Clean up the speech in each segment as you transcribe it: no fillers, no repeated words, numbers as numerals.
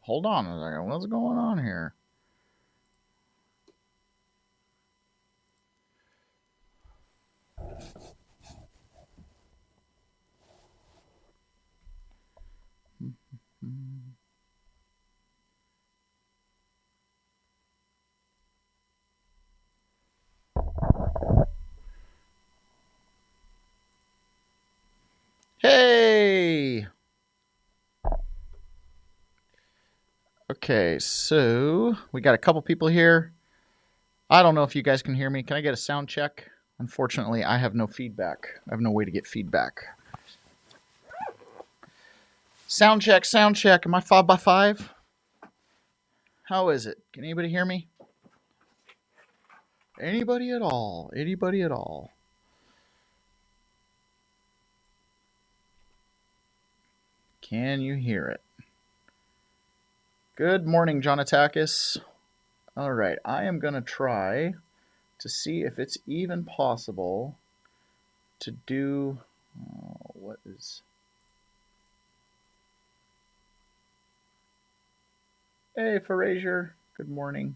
Hold on a second. What's going on here? Hey! Okay, so we got a couple people here. I don't know if you guys can hear me. Can I get a sound check? Unfortunately, I have no feedback. I have no way to get feedback. Sound check, sound check. Am I 5x5? How is it? Can anybody hear me? Anybody at all? Anybody at all? Can you hear it? Good morning, John Atakis. All right, I am going to try to see if it's even possible to do... what is... Hey, Frazier. Good morning.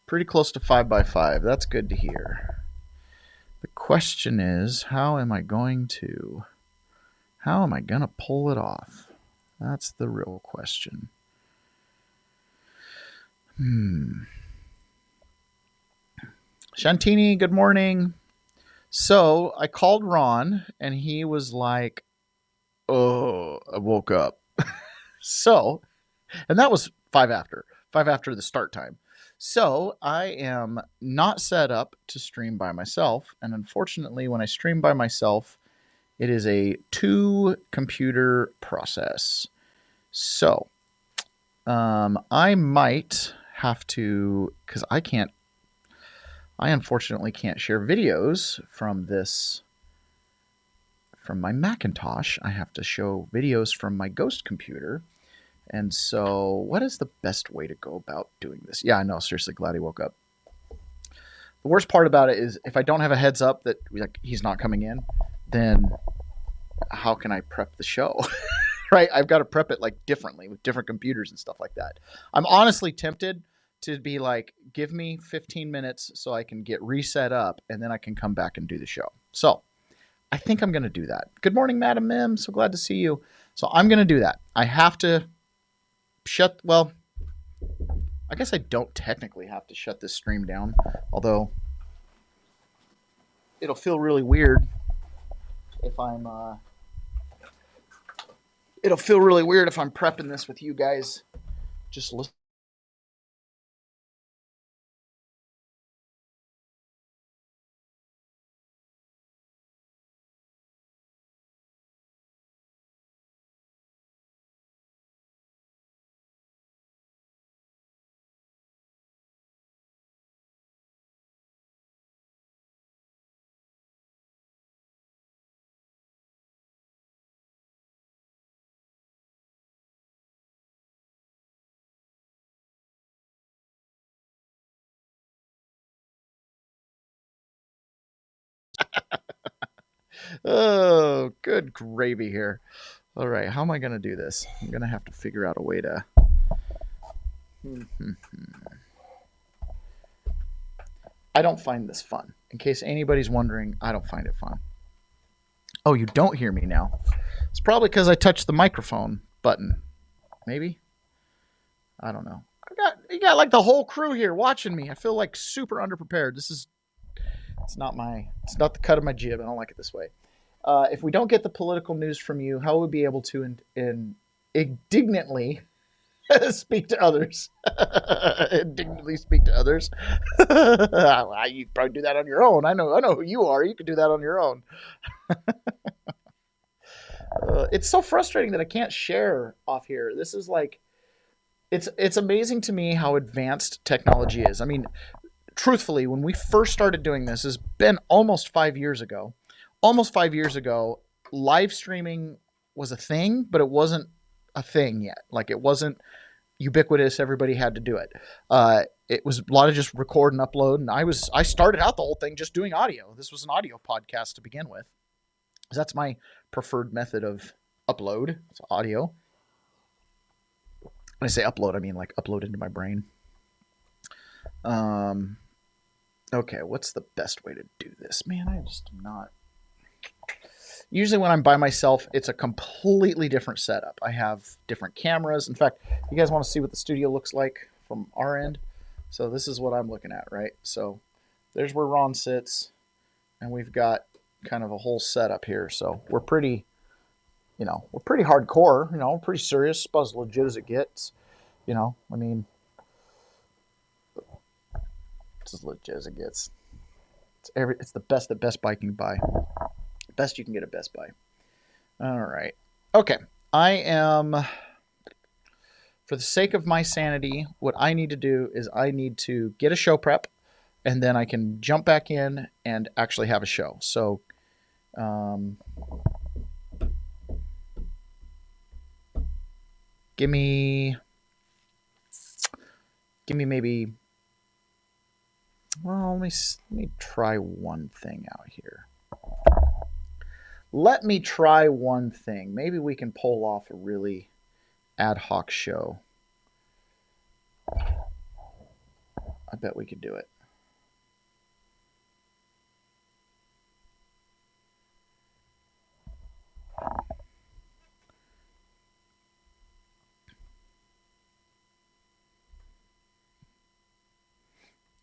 Pretty close to 5x5. That's good to hear. The question is, how am I going to pull it off? That's the real question. Shantini, good morning. So I called Ron, and he was like, "Oh, I woke up." So, and that was 5 after the start time. So I am not set up to stream by myself. And unfortunately, when I stream by myself, it is a 2-computer process. So I might have to, because I unfortunately can't share videos from my Macintosh. I have to show videos from my ghost computer. And so what is the best way to go about doing this? Yeah, I know. Seriously, glad he woke up. The worst part about it is if I don't have a heads up that he's not coming in, then how can I prep the show? Right? I've got to prep it differently with different computers and stuff like that. I'm honestly tempted to be like, give me 15 minutes so I can get reset up and then I can come back and do the show. So I think I'm going to do that. Good morning, Madam Mim. So glad to see you. So I'm going to do that. I have to I guess I don't technically have to shut this stream down, although it'll feel really weird if I'm prepping this with you guys just listen. Oh, good gravy here. All right, how am I going to do this? I'm going to have to figure out a way to... I don't find this fun. In case anybody's wondering, I don't find it fun. Oh, you don't hear me now. It's probably because I touched the microphone button. Maybe? I don't know. You got the whole crew here watching me. I feel super underprepared. It's not the cut of my jib. I don't like it this way. If we don't get the political news from you, how will we be able to indignantly speak to others? Indignantly speak to others. You probably do that on your own. I know who you are. You can do that on your own. It's so frustrating that I can't share off here. This is it's amazing to me how advanced technology is. I mean, truthfully, when we first started doing this, has been almost 5 years ago. Almost 5 years ago, live streaming was a thing, but it wasn't a thing yet. It wasn't ubiquitous. Everybody had to do it. It was a lot of just record and upload. And I started out the whole thing just doing audio. This was an audio podcast to begin with. That's my preferred method of upload. It's audio. When I say upload, I mean like upload into my brain. Okay, what's the best way to do this? Man, I just am not. Usually when I'm by myself, it's a completely different setup. I have different cameras. In fact, you guys want to see what the studio looks like from our end? So this is what I'm looking at, right? So there's where Ron sits, and we've got kind of a whole setup here. So we're pretty, we're pretty hardcore, pretty serious, about as legit as it gets. I mean, it's as legit as it gets. It's the best that Best Buy can buy. Best you can get at Best Buy. All right. Okay. I am, for the sake of my sanity, what I need to do is I need to get a show prep, and then I can jump back in and actually have a show. So, give me maybe, well, let me try one thing out here. Let me try one thing. Maybe we can pull off a really ad hoc show. I bet we could do it.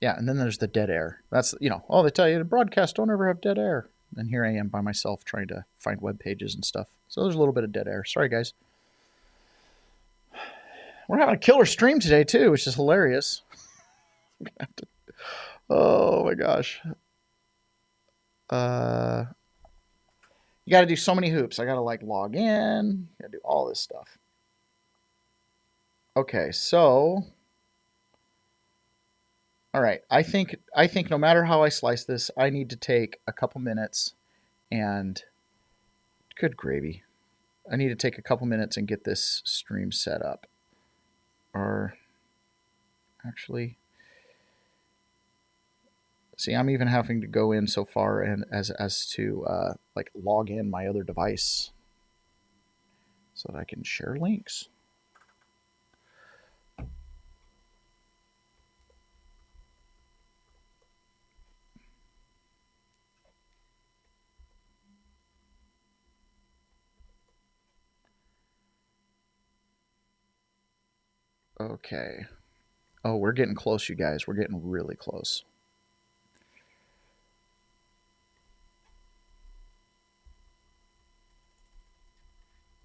Yeah, and then there's the dead air. That's, they tell you to broadcast, don't ever have dead air. And here I am by myself trying to find web pages and stuff. So there's a little bit of dead air. Sorry, guys. We're having a killer stream today, too, which is hilarious. Oh, my gosh. You got to do so many hoops. I got to, log in. Got to do all this stuff. Okay, so... All right, I think no matter how I slice this, I need to take a couple minutes and, good gravy, I need to take a couple minutes and get this stream set up. Or, actually, see, I'm even having to go in so far and as to log in my other device so that I can share links. Okay. Oh, we're getting close, you guys. We're getting really close.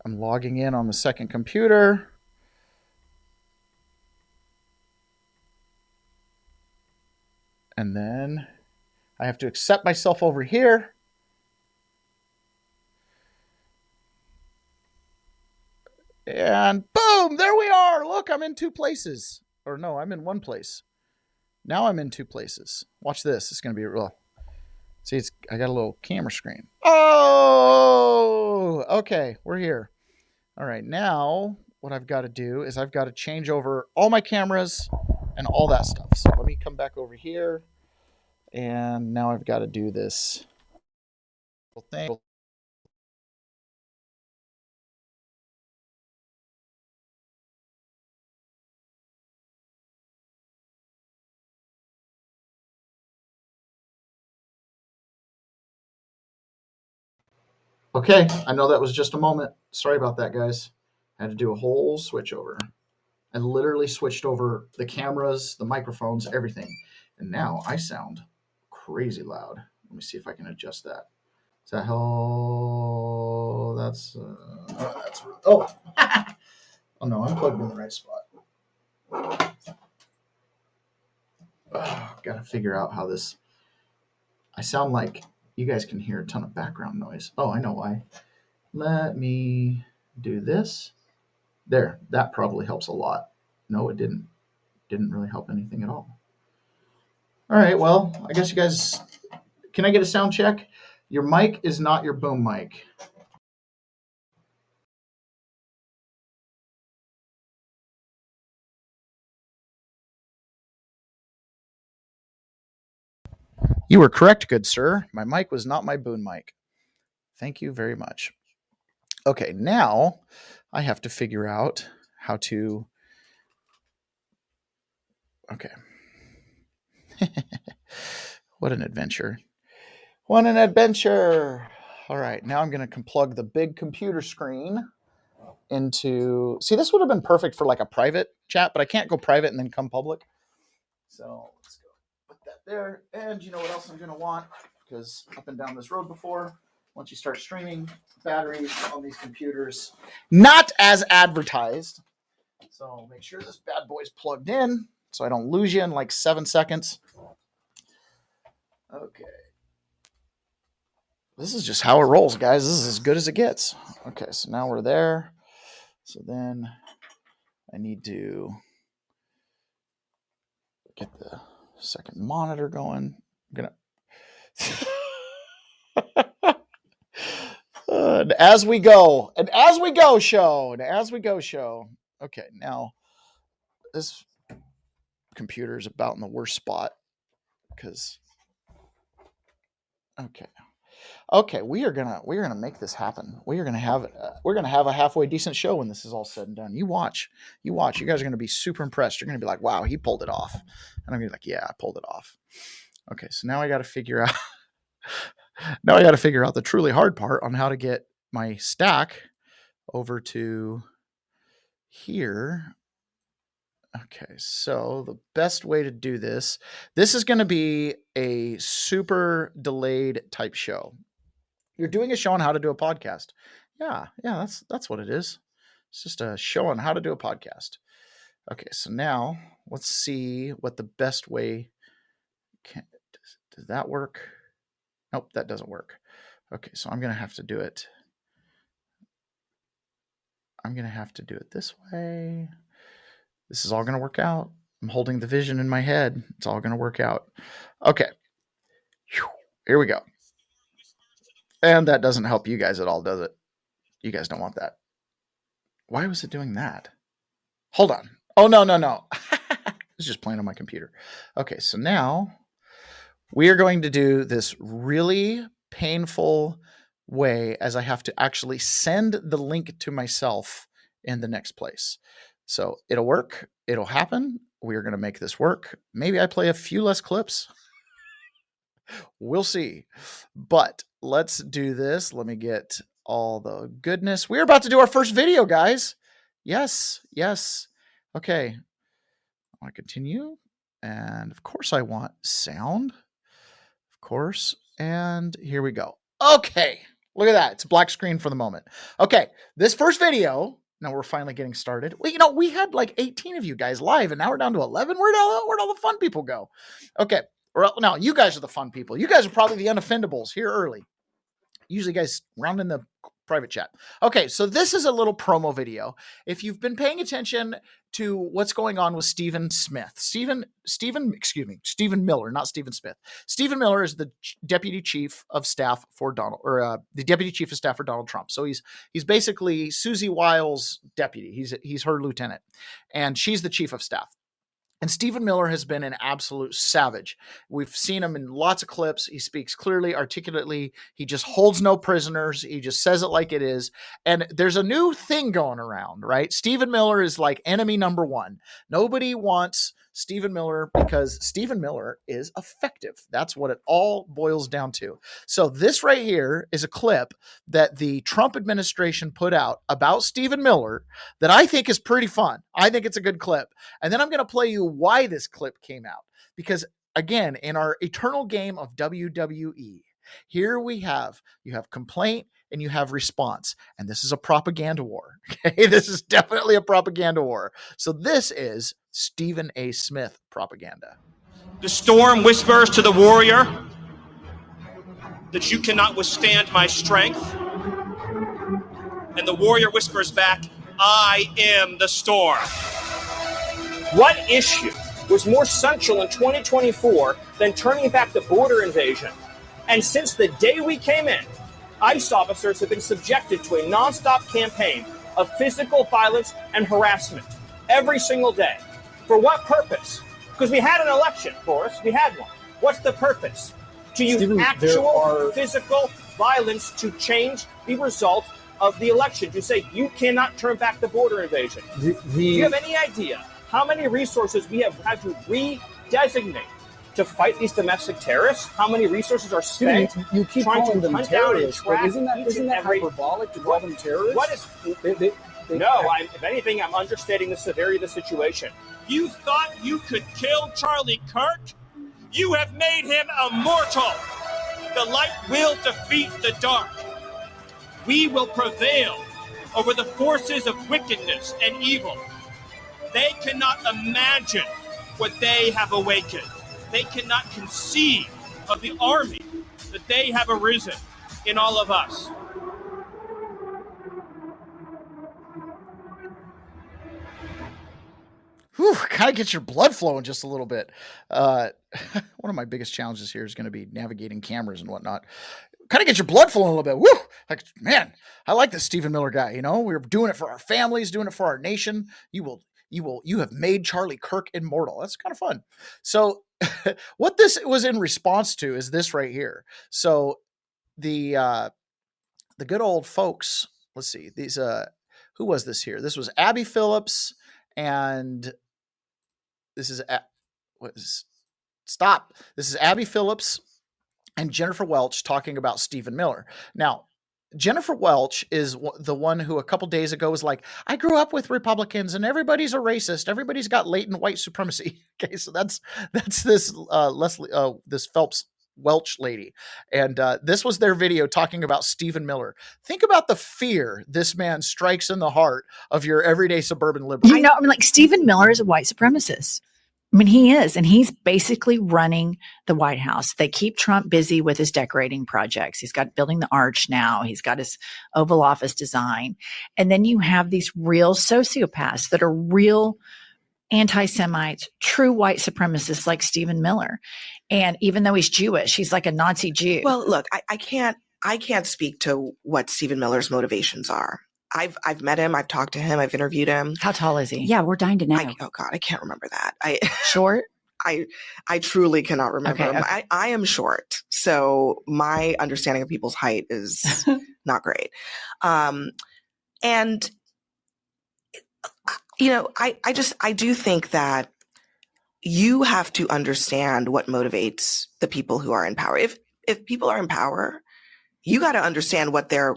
I'm logging in on the second computer. And then I have to accept myself over here. And boom, there we are. Look, I'm in two places. Or no, I'm in one place. Now I'm in two places. Watch this. It's going to be real. See, I got a little camera screen. Oh, okay. We're here. All right. Now what I've got to do is I've got to change over all my cameras and all that stuff. So let me come back over here. And now I've got to do this thing. Okay, I know that was just a moment. Sorry about that, guys. I had to do a whole switch over. I literally switched over the cameras, the microphones, everything. And now I sound crazy loud. Let me see if I can adjust that. Is that how? That's oh. Oh no, I'm plugged in the right spot. Got to figure out how this. I sound like you guys can hear a ton of background noise. Oh, I know why. Let me do this. There, that probably helps a lot. No, it didn't. Didn't really help anything at all. All right, well, I guess you guys, can I get a sound check? Your mic is not your boom mic. You were correct, good sir. My mic was not my boom mic. Thank you very much. Okay, now I have to figure out how to... Okay. What an adventure. What an adventure. All right, now I'm going to plug the big computer screen into... See, this would have been perfect for like a private chat, but I can't go private and then come public. So let's go put that there. And you know what else I'm going to want? Because up and down this road before, once you start streaming, batteries on these computers, not as advertised. So make sure this bad boy's plugged in so I don't lose you in like 7 seconds. Okay. This is just how it rolls, guys. This is as good as it gets. Okay, so now we're there. So then I need to get the second monitor going. I'm gonna and as we go show. Okay, now this computer is about in the worst spot because okay, we are gonna make this happen. We're gonna have a halfway decent show when this is all said and done. You watch. You guys are gonna be super impressed. You're gonna be like, "Wow, he pulled it off," and I'm gonna be like, "Yeah, I pulled it off." Okay, so now I got to figure out. Now I got to figure out the truly hard part on how to get my stack over to here. Okay, so the best way to do this is going to be a super delayed type show. You're doing a show on how to do a podcast. Yeah, that's what it is. It's just a show on how to do a podcast. Okay, so now let's see what the best way can. Does that work? Nope, that doesn't work. Okay, so I'm going to have to do it. I'm going to have to do it this way. This is all going to work out. I'm holding the vision in my head. It's all going to work out. Okay. Here we go. And that doesn't help you guys at all, does it? You guys don't want that. Why was it doing that? Hold on. Oh, no. It's just playing on my computer. Okay, so now we are going to do this really painful way as I have to actually send the link to myself in the next place. So it'll work. It'll happen. We are going to make this work. Maybe I play a few less clips. We'll see. But let's do this. Let me get all the goodness. We're about to do our first video, guys. Yes. Okay. I want to continue. And of course I want sound. Of course. And here we go. Okay. Look at that. It's a black screen for the moment. Okay. This first video... Now we're finally getting started. Well, we had like 18 of you guys live, and now we're down to 11. Where'd all the fun people go? Okay. Now you guys are the fun people. You guys are probably the unoffendables here early. Usually guys round in the private chat. Okay, so this is a little promo video. If you've been paying attention to what's going on with Stephen Miller, not Stephen Smith. Stephen Miller is the deputy chief of staff for the deputy chief of staff for Donald Trump. So he's basically Susie Wiles' deputy. He's her lieutenant, and she's the chief of staff. And Stephen Miller has been an absolute savage. We've seen him in lots of clips. He speaks clearly, articulately. He just holds no prisoners. He just says it like it is. And there's a new thing going around, right? Stephen Miller is like enemy number one. Nobody wants Stephen Miller because Stephen Miller is effective. That's what it all boils down to. So this right here is a clip that the Trump administration put out about Stephen Miller that I think is pretty fun. I think it's a good clip. And then I'm going to play you why this clip came out. Because again, in our eternal game of WWE, here you have complaint and you have response. And this is a propaganda war. Okay, this is definitely a propaganda war. So this is Stephen A. Smith propaganda. The storm whispers to the warrior that you cannot withstand my strength. And the warrior whispers back, I am the storm. What issue was more central in 2024 than turning back the border invasion? And since the day we came in, ICE officers have been subjected to a nonstop campaign of physical violence and harassment every single day. For what purpose? Because we had an election, Boris. We had one. What's the purpose? To use actual physical violence to change the result of the election to say you cannot turn back the border invasion. Do you have any idea how many resources we have had to redesignate to fight these domestic terrorists? How many resources are spent you keep trying calling to them hunt down and terrorists, but track isn't that hyperbolic to call them terrorists? What is? If anything, I'm understating the severity of the situation. You thought you could kill Charlie Kirk? You have made him immortal. The light will defeat the dark. We will prevail over the forces of wickedness and evil. They cannot imagine what they have awakened. They cannot conceive of the army that they have arisen in all of us. Whew, kind of gets your blood flowing just a little bit. One of my biggest challenges here is going to be navigating cameras and whatnot. Kind of get your blood flowing a little bit. Woo! Like, man, I like this Stephen Miller guy. You know, we're doing it for our families, doing it for our nation. You have made Charlie Kirk immortal. That's kind of fun. So what this was in response to is this right here. So the good old folks, let's see, these, who was this here? This was Abby Phillips and this is, This is Abby Phillips and Jennifer Welch talking about Stephen Miller. Now, Jennifer Welch is the one who a couple days ago was like, I grew up with Republicans and everybody's a racist. Everybody's got latent white supremacy. Okay, so that's this this Phelps Welch lady. And this was their video talking about Stephen Miller. Think about the fear this man strikes in the heart of your everyday suburban liberal. You know, I mean, like Stephen Miller is a white supremacist. I mean, he is, and he's basically running the White House. They keep Trump busy with his decorating projects. He's got building the arch now. He's got his Oval Office design. And then you have these real sociopaths that are real anti-Semites, true white supremacists like Stephen Miller. And even though he's Jewish, he's like a Nazi Jew. Well, look, I can't speak to what Stephen Miller's motivations are. I've met him. I've talked to him. I've interviewed him. How tall is he? Yeah, we're dying to know. Oh God, I can't remember that. Short? I truly cannot remember him. Okay. I am short, so my understanding of people's height is not great. And you know, I do think that you have to understand what motivates the people who are in power. If people are in power, you got to understand what their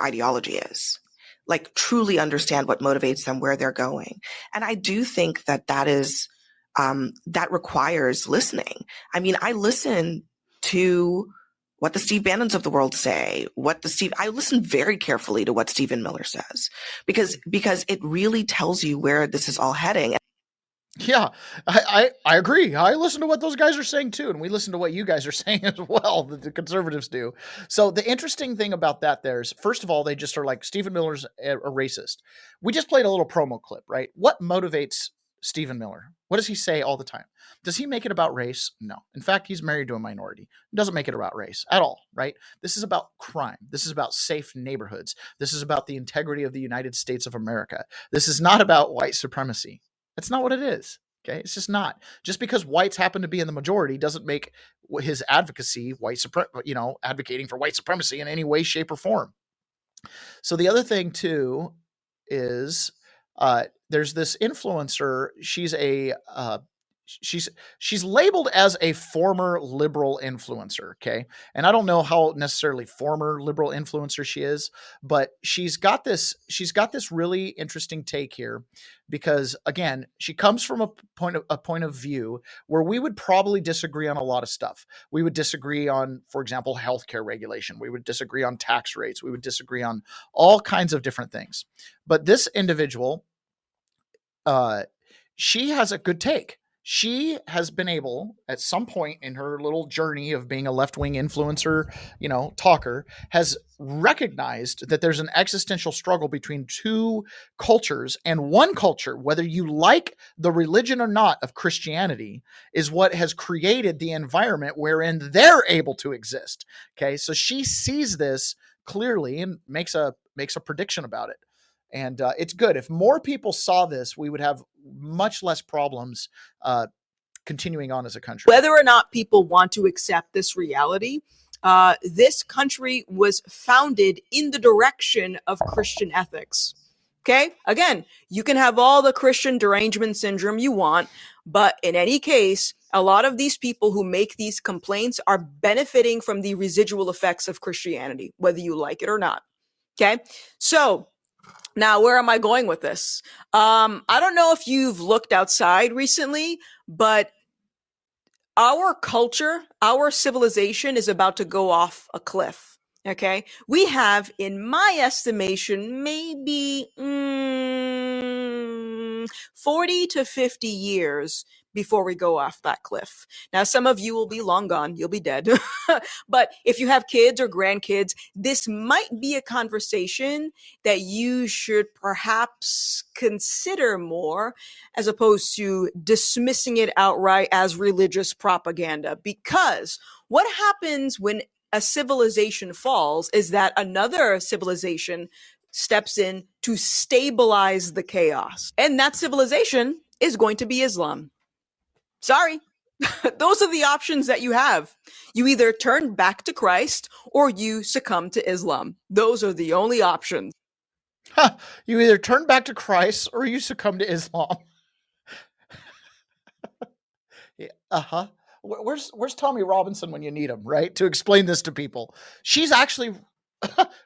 ideology is. Like truly understand what motivates them, where they're going. And I do think that is, that requires listening. I mean, I listen to what the Steve Bannons of the world say, I listen very carefully to what Stephen Miller says, because it really tells you where this is all heading. Yeah, I agree. I listen to what those guys are saying too, and we listen to what you guys are saying as well, that the conservatives do. So the interesting thing about that there is, first of all, they just are like, Stephen Miller's a racist. We just played a little promo clip, right? What motivates Stephen Miller? What does he say all the time? Does he make it about race? No. In fact, he's married to a minority. He doesn't make it about race at all, right? This is about crime. This is about safe neighborhoods. This is about the integrity of the United States of America. This is not about white supremacy. That's not what it is. Okay. It's just not. Just because whites happen to be in the majority doesn't make his advocacy advocating for white supremacy in any way, shape, or form. So the other thing too is there's this influencer. She's labeled as a former liberal influencer. Okay. And I don't know how necessarily former liberal influencer she is, but she's got this really interesting take here, because again, she comes from a point of view where we would probably disagree on a lot of stuff. We would disagree on, for example, healthcare regulation. We would disagree on tax rates. We would disagree on all kinds of different things. But this individual, she has a good take. She has been able, at some point in her little journey of being a left-wing influencer, talker, has recognized that there's an existential struggle between two cultures, and one culture, whether you like the religion or not of Christianity, is what has created the environment wherein they're able to exist. Okay. So she sees this clearly and makes a prediction about it. And it's good. If more people saw this, we would have much less problems continuing on as a country. Whether or not people want to accept this reality, this country was founded in the direction of Christian ethics. Okay? Again, you can have all the Christian derangement syndrome you want, but in any case, a lot of these people who make these complaints are benefiting from the residual effects of Christianity, whether you like it or not. Okay? So, now where am I going with this? I don't know if you've looked outside recently, but our culture, our civilization is about to go off a cliff. Okay. We have, in my estimation, maybe 40 to 50 years before we go off that cliff. Now, some of you will be long gone. You'll be dead. But if you have kids or grandkids, this might be a conversation that you should perhaps consider more, as opposed to dismissing it outright as religious propaganda. Because what happens when a civilization falls is that another civilization steps in to stabilize the chaos. And that civilization is going to be Islam. Sorry. Those are the options that you have. You either turn back to Christ or you succumb to Islam. Those are the only options. You either turn back to Christ or you succumb to Islam. Yeah, Where's Tommy Robinson when you need him, right? To explain this to people. She's actually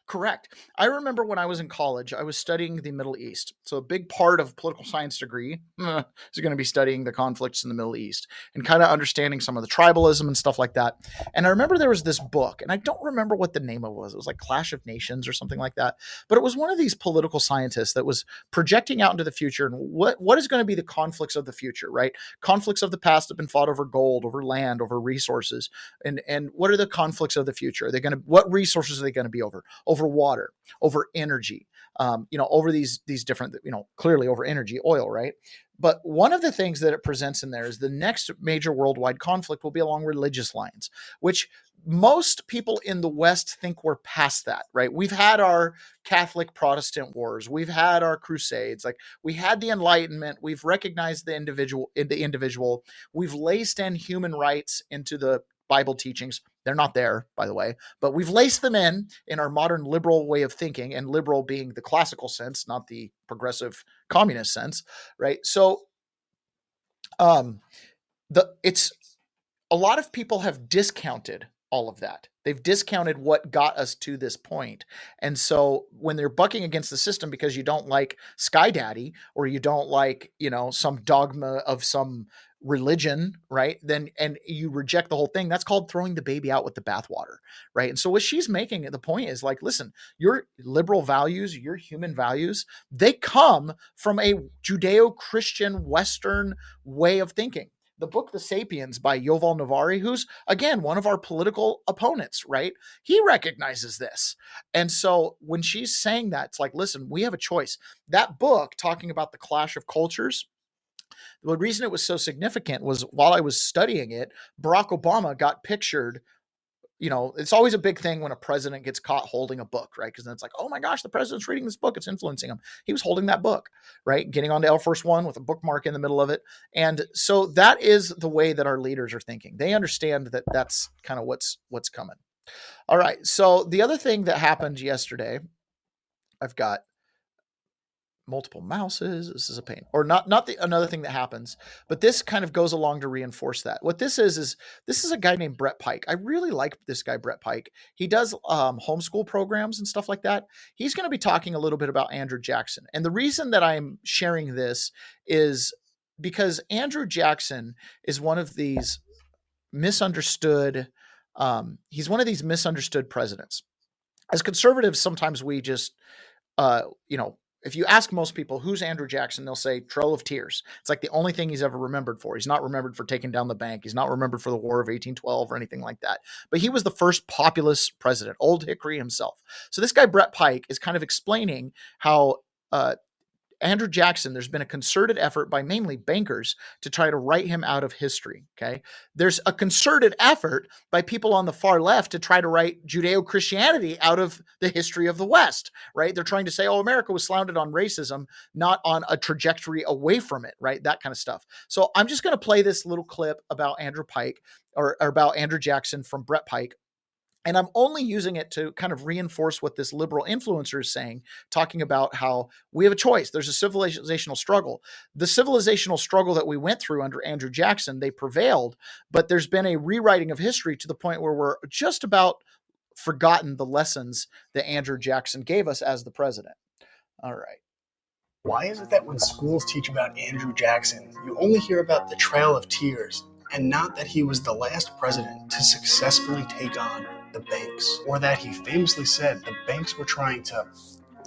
correct. I remember when I was in college, I was studying the Middle East. So a big part of political science degree is going to be studying the conflicts in the Middle East and kind of understanding some of the tribalism and stuff like that. And I remember there was this book, and I don't remember what the name of it was. It was like Clash of Nations or something like that. But it was one of these political scientists that was projecting out into the future and what is going to be the conflicts of the future, right? Conflicts of the past have been fought over gold, over land, over resources. And what are the conflicts of the future? Are they going to, what resources are they going to be over water, over energy, over these different, clearly over energy, oil, right? But one of the things that it presents in there is the next major worldwide conflict will be along religious lines, which most people in the West think we're past that, right? We've had our Catholic Protestant wars. We've had our crusades. Like we had the Enlightenment. We've recognized the individual. We've laced in human rights into the Bible teachings. They're not there, by the way, but we've laced them in our modern liberal way of thinking, and liberal being the classical sense, not the progressive communist sense, right? So, it's a lot of people have discounted all of that. They've discounted what got us to this point. And so when they're bucking against the system because you don't like Sky Daddy or you don't like, some dogma of some religion, right? Then, and you reject the whole thing, that's called throwing the baby out with the bathwater, right? And so what she's making, the point is like, listen, your liberal values, your human values, they come from a Judeo-Christian Western way of thinking. The book, The Sapiens by Yuval Navari, who's, again, one of our political opponents, right? He recognizes this. And so when she's saying that, it's like, listen, we have a choice. That book, talking about the clash of cultures, the reason it was so significant was while I was studying it, Barack Obama got pictured. It's always a big thing when a president gets caught holding a book, right? Because then it's like, oh my gosh, the president's reading this book. It's influencing him. He was holding that book, right? Getting onto Air Force One with a bookmark in the middle of it. And so that is the way that our leaders are thinking. They understand that that's kind of what's coming. All right. So the other thing that happened yesterday, I've got multiple mouses. This is a pain. Or another thing that happens, but this kind of goes along to reinforce that. What this is this is a guy named Brett Pike. I really like this guy, Brett Pike. He does homeschool programs and stuff like that. He's going to be talking a little bit about Andrew Jackson. And the reason that I'm sharing this is because Andrew Jackson is one of these misunderstood, he's one of these misunderstood presidents. As conservatives, sometimes we just, if you ask most people, who's Andrew Jackson, they'll say Trail of Tears. It's like the only thing he's ever remembered for. He's not remembered for taking down the bank. He's not remembered for the War of 1812 or anything like that. But he was the first populist president, Old Hickory himself. So this guy, Brett Pike, is kind of explaining how Andrew Jackson, there's been a concerted effort by mainly bankers to try to write him out of history, okay? There's a concerted effort by people on the far left to try to write Judeo-Christianity out of the history of the West, right? They're trying to say, oh, America was founded on racism, not on a trajectory away from it, right? That kind of stuff. So I'm just going to play this little clip about Andrew Pike or about Andrew Jackson from Brett Pike. And I'm only using it to kind of reinforce what this liberal influencer is saying, talking about how we have a choice. There's a civilizational struggle. The civilizational struggle that we went through under Andrew Jackson, they prevailed, but there's been a rewriting of history to the point where we're just about forgotten the lessons that Andrew Jackson gave us as the president. All right. Why is it that when schools teach about Andrew Jackson, you only hear about the Trail of Tears and not that he was the last president to successfully take on the banks, or that he famously said the banks were trying to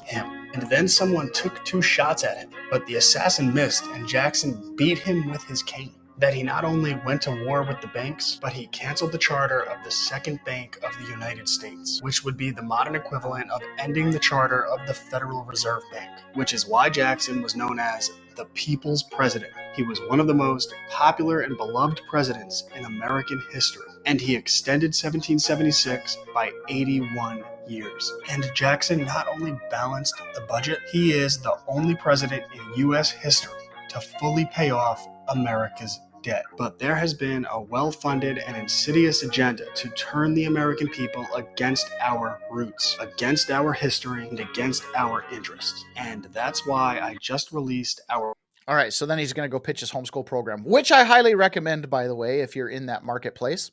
him, and then someone took 2 shots at him, but the assassin missed and Jackson beat him with his cane? That he not only went to war with the banks, but he canceled the charter of the Second Bank of the United States, which would be the modern equivalent of ending the charter of the Federal Reserve Bank, which is why Jackson was known as the People's President. He was one of the most popular and beloved presidents in American history, and he extended 1776 by 81 years. And Jackson not only balanced the budget, he is the only president in U.S. history to fully pay off America's debt. But there has been a well-funded and insidious agenda to turn the American people against our roots, against our history, and against our interests. And that's why I just released our... All right, so then he's going to go pitch his homeschool program, which I highly recommend, by the way, if you're in that marketplace.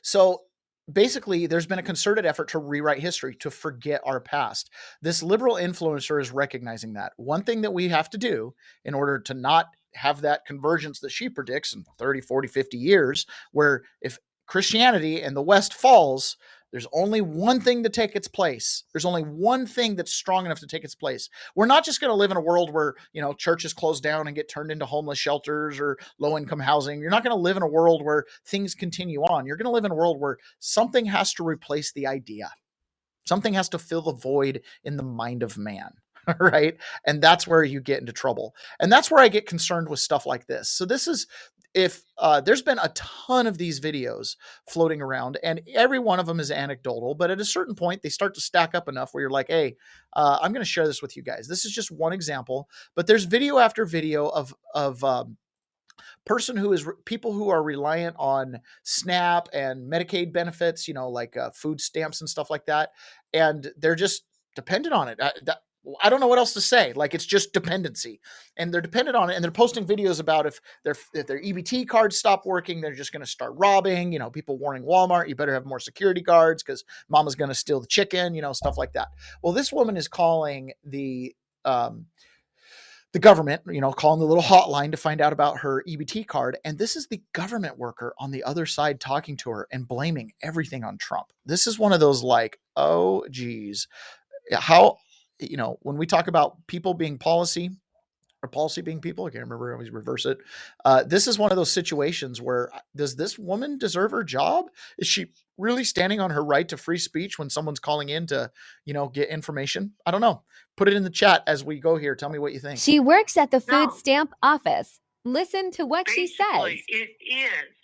So basically, there's been a concerted effort to rewrite history, to forget our past. This liberal influencer is recognizing that. One thing that we have to do in order to not have that convergence that she predicts in 30, 40, 50 years, where if Christianity and the West falls, there's only one thing to take its place. There's only one thing that's strong enough to take its place. We're not just going to live in a world where, churches close down and get turned into homeless shelters or low-income housing. You're not going to live in a world where things continue on. You're going to live in a world where something has to replace the idea. Something has to fill the void in the mind of man. Right. And that's where you get into trouble. And that's where I get concerned with stuff like this. So this is, if there's been a ton of these videos floating around, and every one of them is anecdotal, but at a certain point they start to stack up enough where you're like, hey, I'm going to share this with you guys. This is just one example, but there's video after video of people who are reliant on SNAP and Medicaid benefits, like food stamps and stuff like that. And they're just dependent on it. I don't know what else to say. Like, it's just dependency, and they're dependent on it. And they're posting videos about if their EBT cards stop working, they're just going to start robbing, people warning Walmart, you better have more security guards because mama's going to steal the chicken, stuff like that. Well, this woman is calling the government, calling the little hotline to find out about her EBT card. And this is the government worker on the other side talking to her and blaming everything on Trump. This is one of those like, oh, geez, how, when we talk about people being policy or policy being people, I can't remember, I always reverse it. This is one of those situations where, does this woman deserve her job? Is she really standing on her right to free speech when someone's calling in to, get information? I don't know. Put it in the chat as we go here. Tell me what you think. She works at the food stamp office. Listen to what she says. It is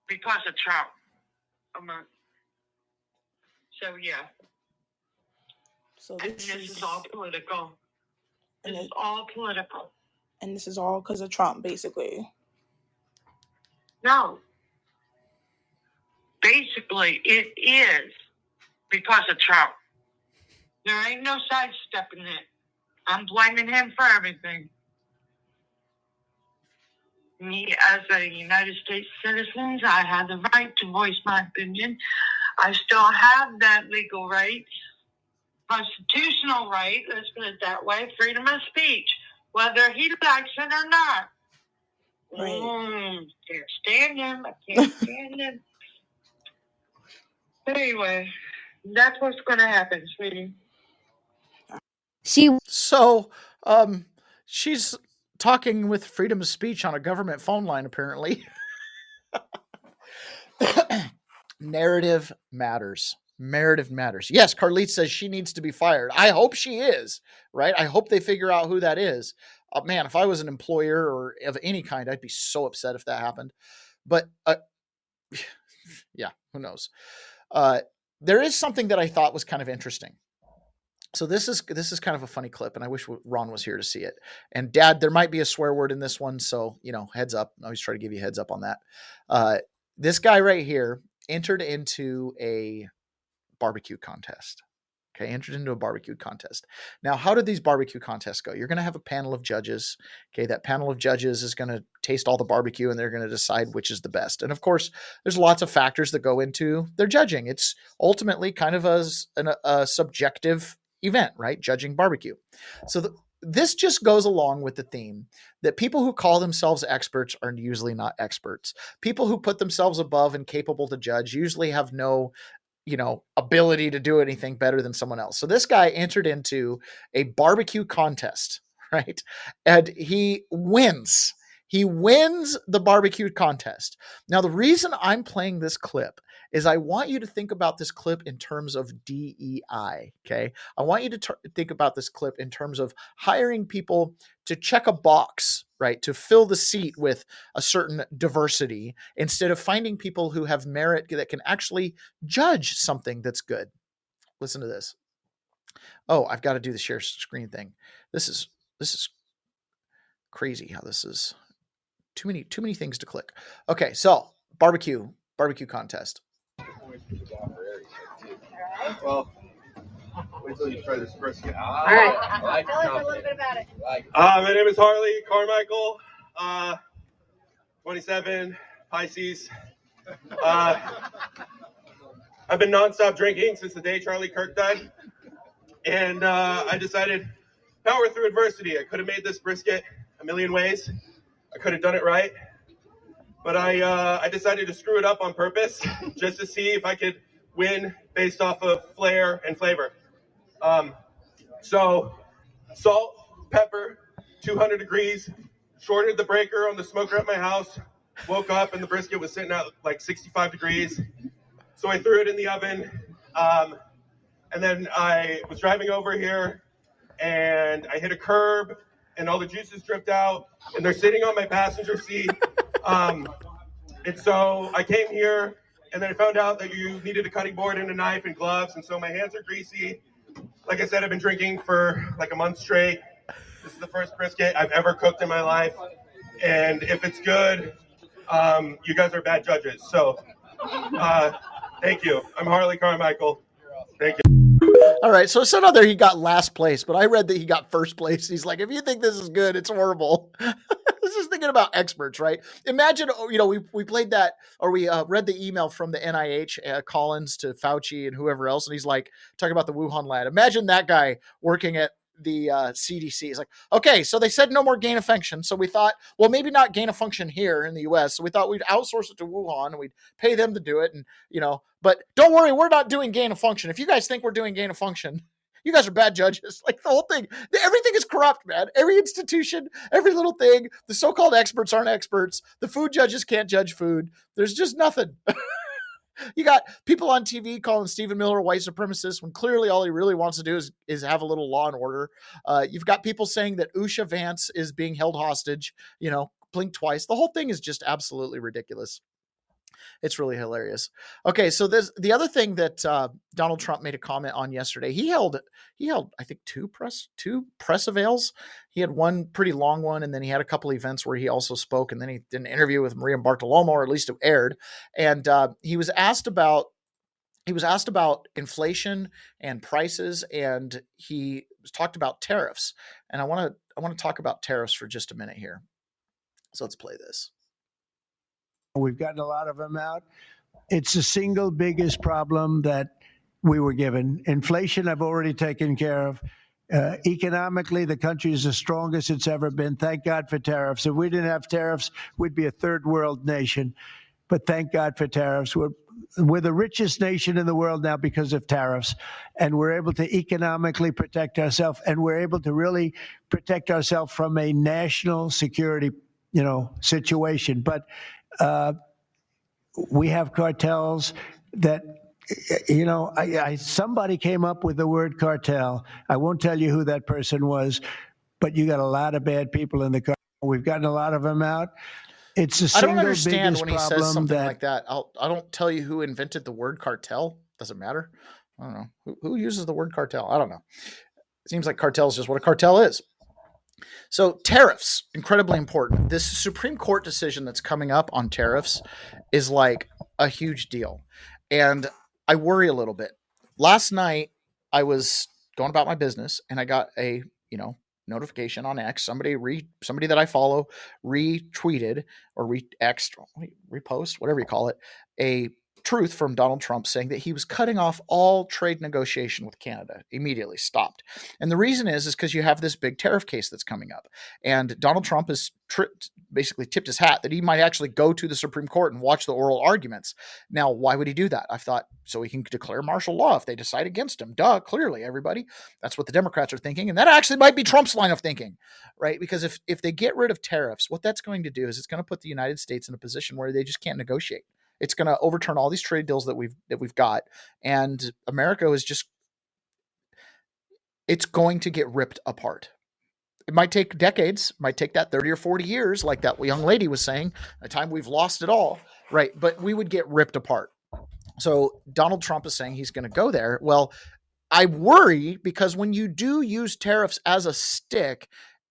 because of Trump. So, yeah. So this is all political. This is all political. And this is all because of Trump, basically. No. Basically, it is because of Trump. There ain't no sidestepping it. I'm blaming him for everything. Me, as a United States citizen, I have the right to voice my opinion. I still have that legal right. Constitutional right, let's put it that way, freedom of speech, whether he likes it or not. Right. Can't stand him. I can't stand him. Anyway, that's what's going to happen, sweetie. So, she's talking with freedom of speech on a government phone line, apparently. Narrative matters. Narrative matters. Yes, Carlite says she needs to be fired. I hope she is, right? I hope they figure out who that is. Man, if I was an employer or of any kind, I'd be so upset if that happened. But, yeah, who knows? There is something that I thought was kind of interesting. So this is kind of a funny clip, and I wish Ron was here to see it. And Dad, there might be a swear word in this one, so, heads up. I always try to give you a heads up on that. This guy right here, entered into a barbecue contest. Okay, entered into a barbecue contest. Now, how did these barbecue contests go? You're going to have a panel of judges. Okay, that panel of judges is going to taste all the barbecue and they're going to decide which is the best. And of course, there's lots of factors that go into their judging. It's ultimately kind of a subjective event, right? Judging barbecue. So this just goes along with the theme that people who call themselves experts are usually not experts. People who put themselves above and capable to judge usually have no ability to do anything better than someone else. So this guy entered into a barbecue contest, right? And he wins. He wins the barbecue contest. Now, the reason I'm playing this clip is I want you to think about this clip in terms of DEI, okay? I want you to think about this clip in terms of hiring people to check a box, right? To fill the seat with a certain diversity instead of finding people who have merit that can actually judge something that's good. Listen to this. Oh, I've got to do the share screen thing. This is crazy how this is too many things to click. Okay, so barbecue contest. Well, wait till you try this brisket. All right. Tell us a little bit about it. My name is Harley Carmichael, 27, Pisces. I've been nonstop drinking since the day Charlie Kirk died. And I decided power through adversity. I could have made this brisket a million ways. I could have done it right. But I decided to screw it up on purpose just to see if I could win based off of flair and flavor. So salt, pepper, 200 degrees, shorted the breaker on the smoker at my house, woke up and the brisket was sitting at like 65 degrees. So I threw it in the oven. And then I was driving over here and I hit a curb and all the juices dripped out and they're sitting on my passenger seat. And so I came here and then I found out that you needed a cutting board and a knife and gloves. And so my hands are greasy. Like I said, I've been drinking for like a month straight. This is the first brisket I've ever cooked in my life. And if it's good, you guys are bad judges. So thank you. I'm Harley Carmichael. Thank you. All right. So somehow there he got last place, but I read that he got first place. He's like, if you think this is good, it's horrible. This is thinking about experts, right? Imagine, we played that, or we read the email from the NIH, Collins to Fauci and whoever else. And he's like, talking about the Wuhan lab. Imagine that guy working at the CDC. He's like, okay, so they said no more gain of function. So we thought, well, maybe not gain of function here in the US. So we thought we'd outsource it to Wuhan and we'd pay them to do it. And, but don't worry, we're not doing gain of function. If you guys think we're doing gain of function, you guys are bad judges. Like the whole thing, everything is corrupt, man. Every institution, every little thing. The so-called experts aren't experts. The food judges can't judge food. There's just nothing. You got people on TV calling Stephen Miller a white supremacist when clearly all he really wants to do is have a little law and order. You've got people saying that Usha Vance is being held hostage, blink twice. The whole thing is just absolutely ridiculous. It's really hilarious. Okay, so the other thing that Donald Trump made a comment on yesterday. He held I think two press avails. He had one pretty long one, and then he had a couple events where he also spoke, and then he did an interview with Maria Bartiromo, or at least it aired. And he was asked about inflation and prices, and he talked about tariffs. And I want to talk about tariffs for just a minute here. So let's play this. We've gotten a lot of them out. It's the single biggest problem that we were given. Inflation, I've already taken care of. Economically, the country is the strongest it's ever been. Thank God for tariffs. If we didn't have tariffs, we'd be a third world nation. But thank God for tariffs. We're the richest nation in the world now because of tariffs. And we're able to economically protect ourselves. And we're able to really protect ourselves from a national security, situation. But we have cartels that, somebody came up with the word cartel. I won't tell you who that person was, but you got a lot of bad people in the cartel. We've gotten a lot of them out. It's the single I don't understand when he says something like that. I don't tell you who invented the word cartel. Doesn't matter. I don't know. Who uses the word cartel? I don't know. It seems like cartel is just what a cartel is. So tariffs, incredibly important. This Supreme Court decision that's coming up on tariffs is like a huge deal. And I worry a little bit. Last night, I was going about my business and I got a, notification on X. Somebody that I follow retweeted or repost, whatever you call it, a truth from Donald Trump saying that he was cutting off all trade negotiation with Canada, immediately stopped. And the reason is because you have this big tariff case that's coming up. And Donald Trump has basically tipped his hat that he might actually go to the Supreme Court and watch the oral arguments. Now, why would he do that? I thought so he can declare martial law if they decide against him. Duh, clearly, everybody. That's what the Democrats are thinking. And that actually might be Trump's line of thinking, right? Because if they get rid of tariffs, what that's going to do is it's going to put the United States in a position where they just can't negotiate. It's going to overturn all these trade deals that we've got, and America is it's going to get ripped apart. It might take decades, might take that 30 or 40 years, like that young lady was saying, the time we've lost it all, right? But we would get ripped apart. So Donald Trump is saying he's going to go there. Well, I worry because when you do use tariffs as a stick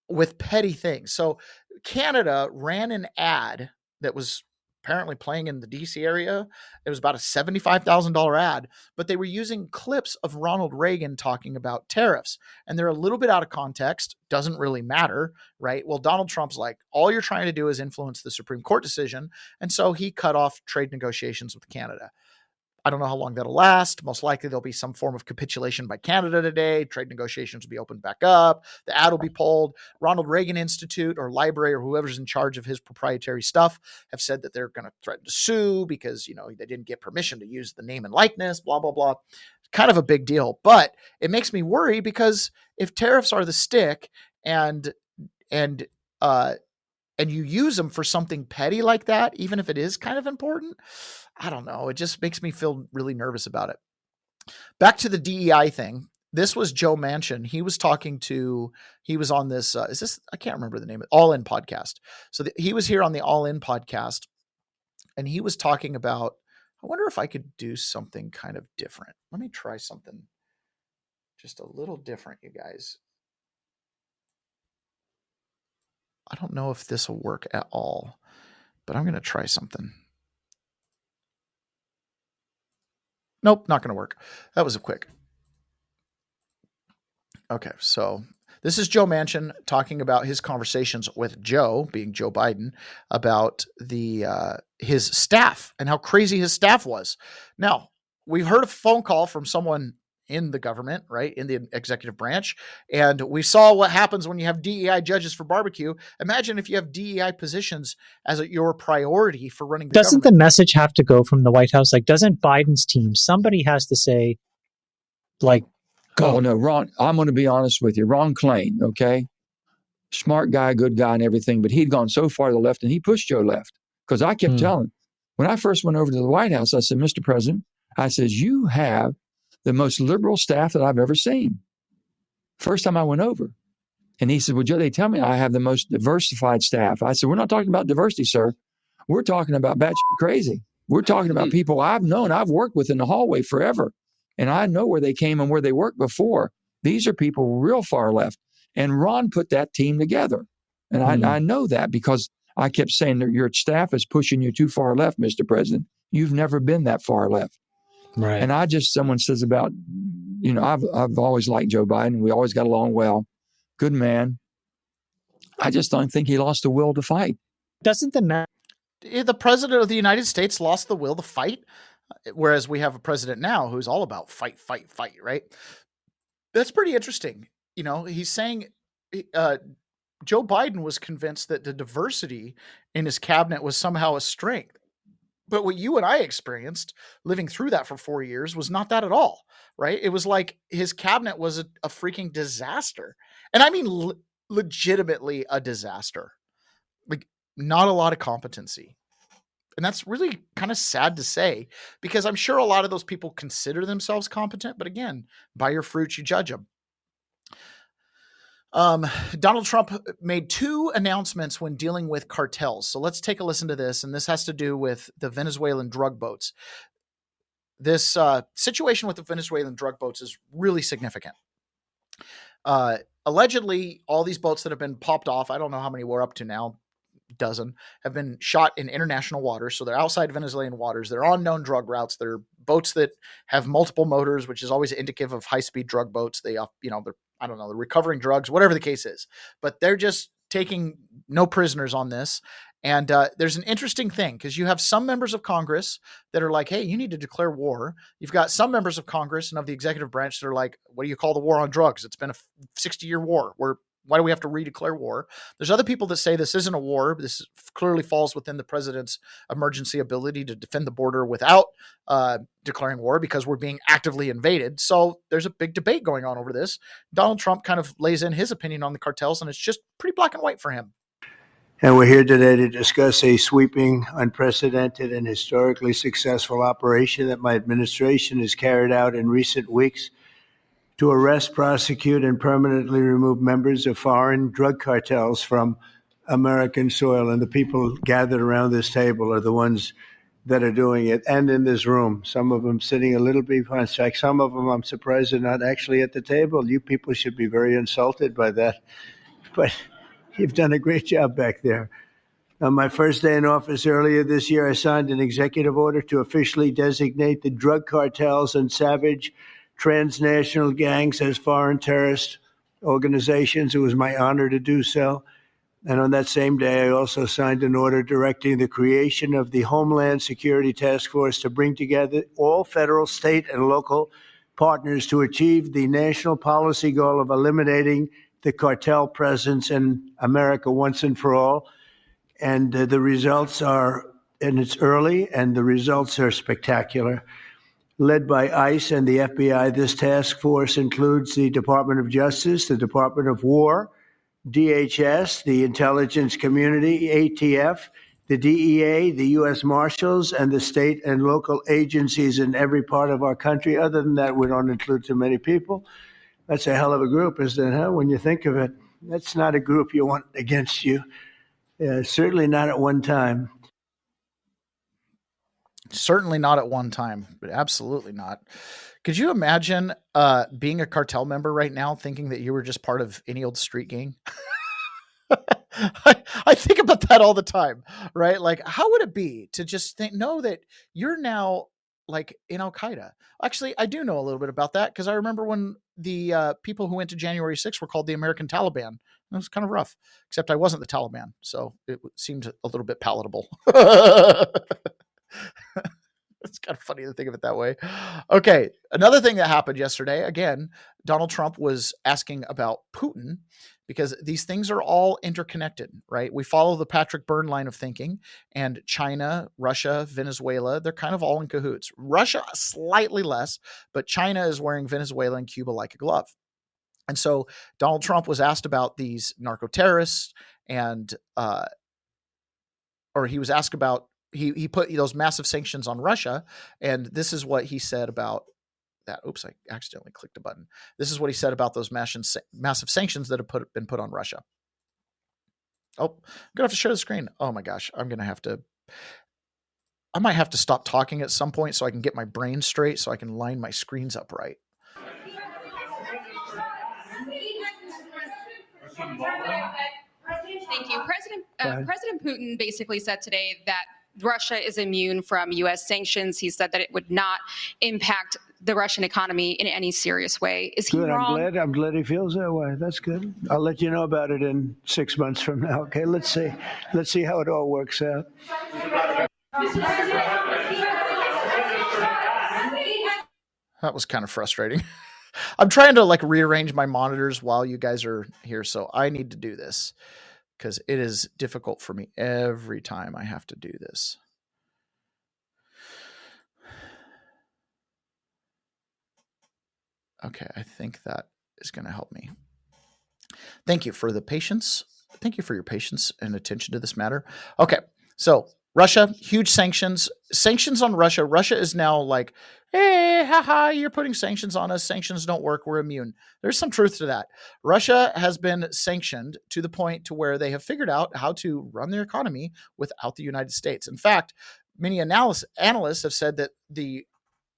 with petty things, so Canada ran an ad that was apparently playing in the DC area. It was about a $75,000 ad, but they were using clips of Ronald Reagan talking about tariffs. And they're a little bit out of context. Doesn't really matter, right? Well, Donald Trump's like, all you're trying to do is influence the Supreme Court decision. And so he cut off trade negotiations with Canada. I don't know how long that'll last. Most likely there'll be some form of capitulation by Canada today. Trade negotiations will be opened back up. The ad will be pulled. Ronald Reagan Institute or library or whoever's in charge of his proprietary stuff have said that they're going to threaten to sue because, they didn't get permission to use the name and likeness, blah, blah, blah. Kind of a big deal. But it makes me worry because if tariffs are the stick and you use them for something petty like that, even if it is kind of important, I don't know. It just makes me feel really nervous about it. Back to the DEI thing. This was Joe Manchin. He was on this, I can't remember the name of it, All In podcast. So he was here on the All In podcast and he was talking about, I wonder if I could do something kind of different. Let me try something just a little different, you guys. I don't know if this will work at all, but I'm going to try something. Nope, not going to work. That was a quick. Okay, so this is Joe Manchin talking about his conversations with Joe, being Joe Biden, about his staff and how crazy his staff was. Now, we've heard a phone call from someone in the government, right, in the executive branch, and we saw what happens when you have DEI judges for barbecue. Imagine if you have DEI positions as your priority for running the Doesn't government. the message have to go from the White House? Like, doesn't Biden's team, somebody has to say, like, go. Oh, no, Ron, I'm going to be honest with you. Ron Klain, okay? Smart guy, good guy and everything, but he'd gone so far to the left and he pushed Joe left because I kept telling. When I first went over to the White House, I said, Mr. President, I says, you have the most liberal staff that I've ever seen. First time I went over. And he said, well, Joe, they tell me I have the most diversified staff. I said, we're not talking about diversity, sir. We're talking about batshit crazy. We're talking about people I've known, I've worked with in the hallway forever. And I know where they came and where they worked before. These are people real far left. And Ron put that team together. And I know that because I kept saying that your staff is pushing you too far left, Mr. President. You've never been that far left. Right. And someone says about, I've always liked Joe Biden. We always got along well. Good man. I just don't think he lost the will to fight. Doesn't the president of the United States lost the will to fight? Whereas we have a president now who's all about fight, fight, fight, right? That's pretty interesting. He's saying Joe Biden was convinced that the diversity in his cabinet was somehow a strength. But what you and I experienced living through that for 4 years was not that at all, right? It was like his cabinet was a freaking disaster. And I mean, legitimately a disaster. Like, not a lot of competency. And that's really kind of sad to say, because I'm sure a lot of those people consider themselves competent. But again, by your fruits, you judge them. Donald Trump made 2 announcements when dealing with cartels. So let's take a listen to this. And this has to do with the Venezuelan drug boats. This situation with the Venezuelan drug boats is really significant. Allegedly, all these boats that have been popped off, I don't know how many we're up to now, dozen, have been shot in international waters. So they're outside Venezuelan waters. They're on known drug routes. They're boats that have multiple motors, which is always indicative of high-speed drug boats. They're, I don't know, they're recovering drugs, whatever the case is. But they're just taking no prisoners on this. And there's an interesting thing because you have some members of Congress that are like, hey, you need to declare war. You've got some members of Congress and of the executive branch that are like, what do you call the war on drugs? It's been a 60-year war. Why do we have to redeclare war? There's other people that say this isn't a war. This clearly falls within the president's emergency ability to defend the border without declaring war because we're being actively invaded. So there's a big debate going on over this. Donald Trump kind of lays in his opinion on the cartels, and it's just pretty black and white for him. And we're here today to discuss a sweeping, unprecedented, and historically successful operation that my administration has carried out in recent weeks to arrest, prosecute, and permanently remove members of foreign drug cartels from American soil. And the people gathered around this table are the ones that are doing it, and in this room. Some of them sitting a little behind. In fact, some of them, I'm surprised, are not actually at the table. You people should be very insulted by that. But you've done a great job back there. On my first day in office earlier this year, I signed an executive order to officially designate the drug cartels and savage transnational gangs as foreign terrorist organizations. It was my honor to do so. And on that same day, I also signed an order directing the creation of the Homeland Security Task Force to bring together all federal, state, and local partners to achieve the national policy goal of eliminating the cartel presence in America once and for all. And the results are, and it's early, and the results are spectacular. Led by ICE and the FBI, this task force includes the Department of Justice, the Department of War, DHS, the intelligence community, ATF, the DEA, the U.S. Marshals, and the state and local agencies in every part of our country. Other than that, we don't include too many people. That's a hell of a group, isn't it, huh? When you think of it, that's not a group you want against you. Certainly not at one time. Certainly not at one time, but absolutely not. Could you imagine being a cartel member right now thinking that you were just part of any old street gang? I think about that all the time, right? Like, how would it be to just know that you're now like in Al-Qaeda? Actually, I do know a little bit about that because I remember when the people who went to January 6th were called the American Taliban. It was kind of rough, except I wasn't the Taliban, so it seemed a little bit palatable. It's kind of funny to think of it that way. Okay, another thing that happened yesterday, again, Donald Trump was asking about Putin because these things are all interconnected, right? We follow the Patrick Byrne line of thinking, and China, Russia, Venezuela, they're kind of all in cahoots. Russia, slightly less, but China is wearing Venezuela and Cuba like a glove. And so Donald Trump was asked about these narco-terrorists and, or he was asked about, he put those massive sanctions on Russia. And this is what he said about that. Oops, I accidentally clicked a button. This is what he said about those massive sanctions that have been put on Russia. Oh, I'm going to have to share the screen. Oh my gosh. I might have to stop talking at some point so I can get my brain straight so I can line my screens up right. Thank you. President Putin basically said today that Russia is immune from U.S. sanctions. He said that it would not impact the Russian economy in any serious way. Is he good. wrong? I'm glad he feels that way. That's good. I'll let you know about it in 6 months from now. Okay, let's see how it all works out. That was kind of frustrating. I'm trying to like rearrange my monitors while you guys are here, so I need to do this because it is difficult for me every time I have to do this. Okay, I think that is going to help me. Thank you for the patience. Thank you for your patience and attention to this matter. Okay, so Russia, huge sanctions. Sanctions on Russia. Russia is now like, hey, haha, you're putting sanctions on us. Sanctions don't work. We're immune. There's some truth to that. Russia has been sanctioned to the point to where they have figured out how to run their economy without the United States. In fact, many analysts have said that the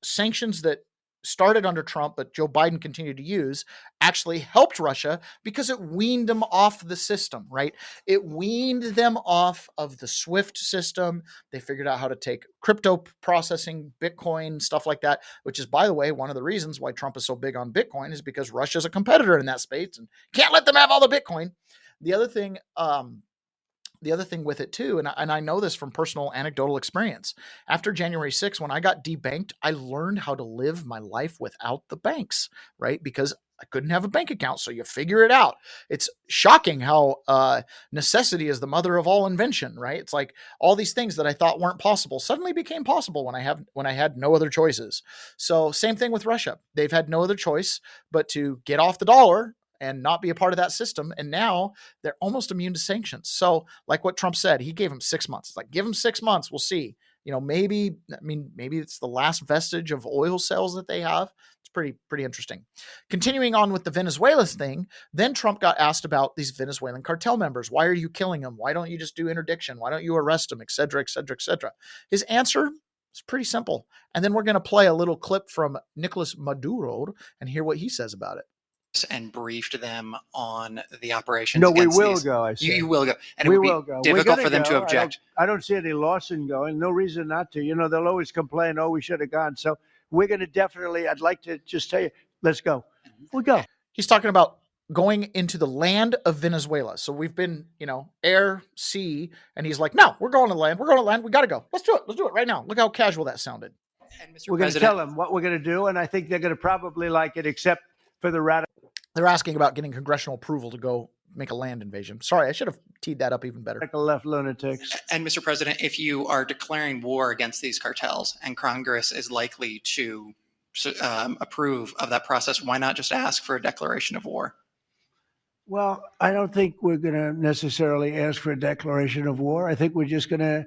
sanctions that started under Trump, but Joe Biden continued to use, actually helped Russia because it weaned them off the system, right? It weaned them off of the SWIFT system. They figured out how to take crypto processing, Bitcoin, stuff like that, which is, by the way, one of the reasons why Trump is so big on Bitcoin is because Russia's a competitor in that space and can't let them have all the Bitcoin. The other thing with it too, and I know this from personal anecdotal experience, after January 6th, when I got debanked, I learned how to live my life without the banks, right? Because I couldn't have a bank account. So you figure it out. It's shocking how necessity is the mother of all invention, right? It's like all these things that I thought weren't possible suddenly became possible when I had no other choices. So same thing with Russia. They've had no other choice but to get off the dollar and not be a part of that system. And now they're almost immune to sanctions. So like what Trump said, he gave them 6 months. It's like, give them 6 months. We'll see. Maybe it's the last vestige of oil sales that they have. It's pretty interesting. Continuing on with the Venezuela thing, then Trump got asked about these Venezuelan cartel members. Why are you killing them? Why don't you just do interdiction? Why don't you arrest them, et cetera, et cetera, et cetera? His answer is pretty simple. And then we're going to play a little clip from Nicolas Maduro and hear what he says about it. And briefed them on the operations. No, we against will these. go. I said. You will go, and we it would will be go. difficult for them to object. I don't see any loss in going. No reason not to. They'll always complain. Oh, we should have gone. So we're going to definitely. I'd like to just tell you, let's go. We'll go. He's talking about going into the land of Venezuela. So we've been, air, sea, and he's like, no, we're going to land. We're going to land. We got to go. Let's do it. Let's do it right now. Look how casual that sounded. And Mr. We're going to tell them what we're going to do, and I think they're going to probably like it, except for the radical. They're asking about getting congressional approval to go make a land invasion. Sorry, I should have teed that up even better. Left lunatics. And Mr. President, if you are declaring war against these cartels and Congress is likely to approve of that process, why not just ask for a declaration of war? Well, I don't think we're going to necessarily ask for a declaration of war. I think we're just going to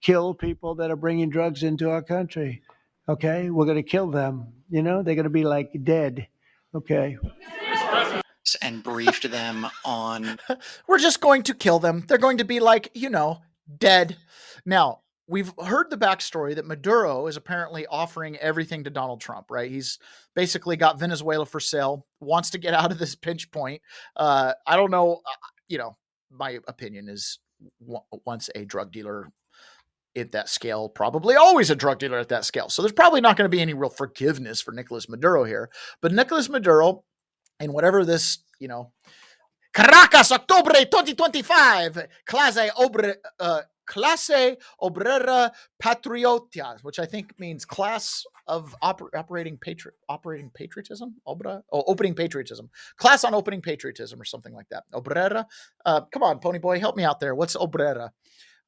kill people that are bringing drugs into our country. Okay? We're going to kill them. They're going to be like dead. Okay. And briefed them on. We're just going to kill them. They're going to be like, dead. Now, we've heard the backstory that Maduro is apparently offering everything to Donald Trump, right? He's basically got Venezuela for sale, wants to get out of this pinch point. I don't know. My opinion is once a drug dealer at that scale, probably always a drug dealer at that scale. So there's probably not going to be any real forgiveness for Nicolas Maduro here. But Nicolas Maduro, and whatever this, Caracas, October 2025, Clase Obrera Patriota, which I think means class of opening patriotism, opening patriotism, class on opening patriotism or something like that. Obrera, come on, Pony Boy, help me out there. What's Obrera?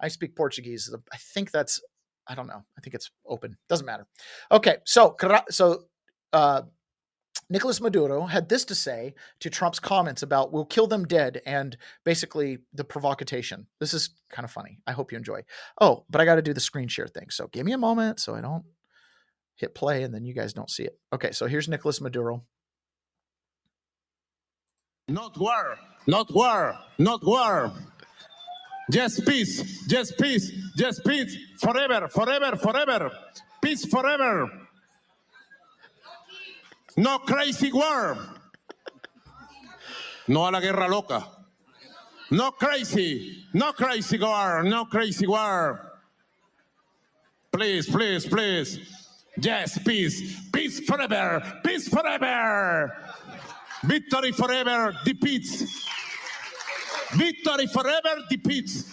I speak Portuguese. I think that's, I don't know. I think it's open. Doesn't matter. Okay. So Nicolas Maduro had this to say to Trump's comments about we'll kill them dead and basically the provocation. This is kind of funny. I hope you enjoy. Oh, but I got to do the screen share thing. So give me a moment so I don't hit play and then you guys don't see it. Okay. So here's Nicolas Maduro. Not war, not war, not war. Just peace, just peace, just peace, forever, forever, forever. Peace forever. No crazy war. No a la guerra loca. No crazy war, no crazy war. Please, please, please. Yes, peace, peace forever, peace forever. Victory forever, defeats. Victory forever defeats.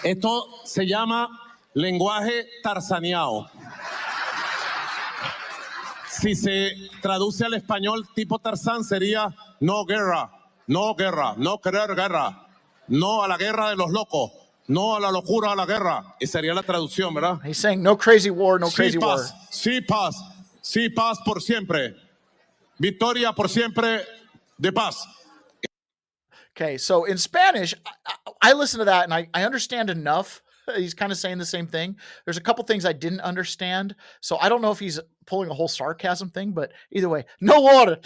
Esto se llama lenguaje tarzaneado. Si se traduce al español tipo Tarzán sería no guerra, no guerra, no querer guerra, no a la guerra de los locos, no a la locura a la guerra. Esa sería la traducción, ¿verdad? He's saying no crazy war, no crazy sí, war. Sí, paz por siempre. Victoria por siempre de paz. Okay, so in Spanish, I listen to that and I understand enough. He's kind of saying the same thing. There's a couple things I didn't understand. So I don't know if he's pulling a whole sarcasm thing, but either way, no war,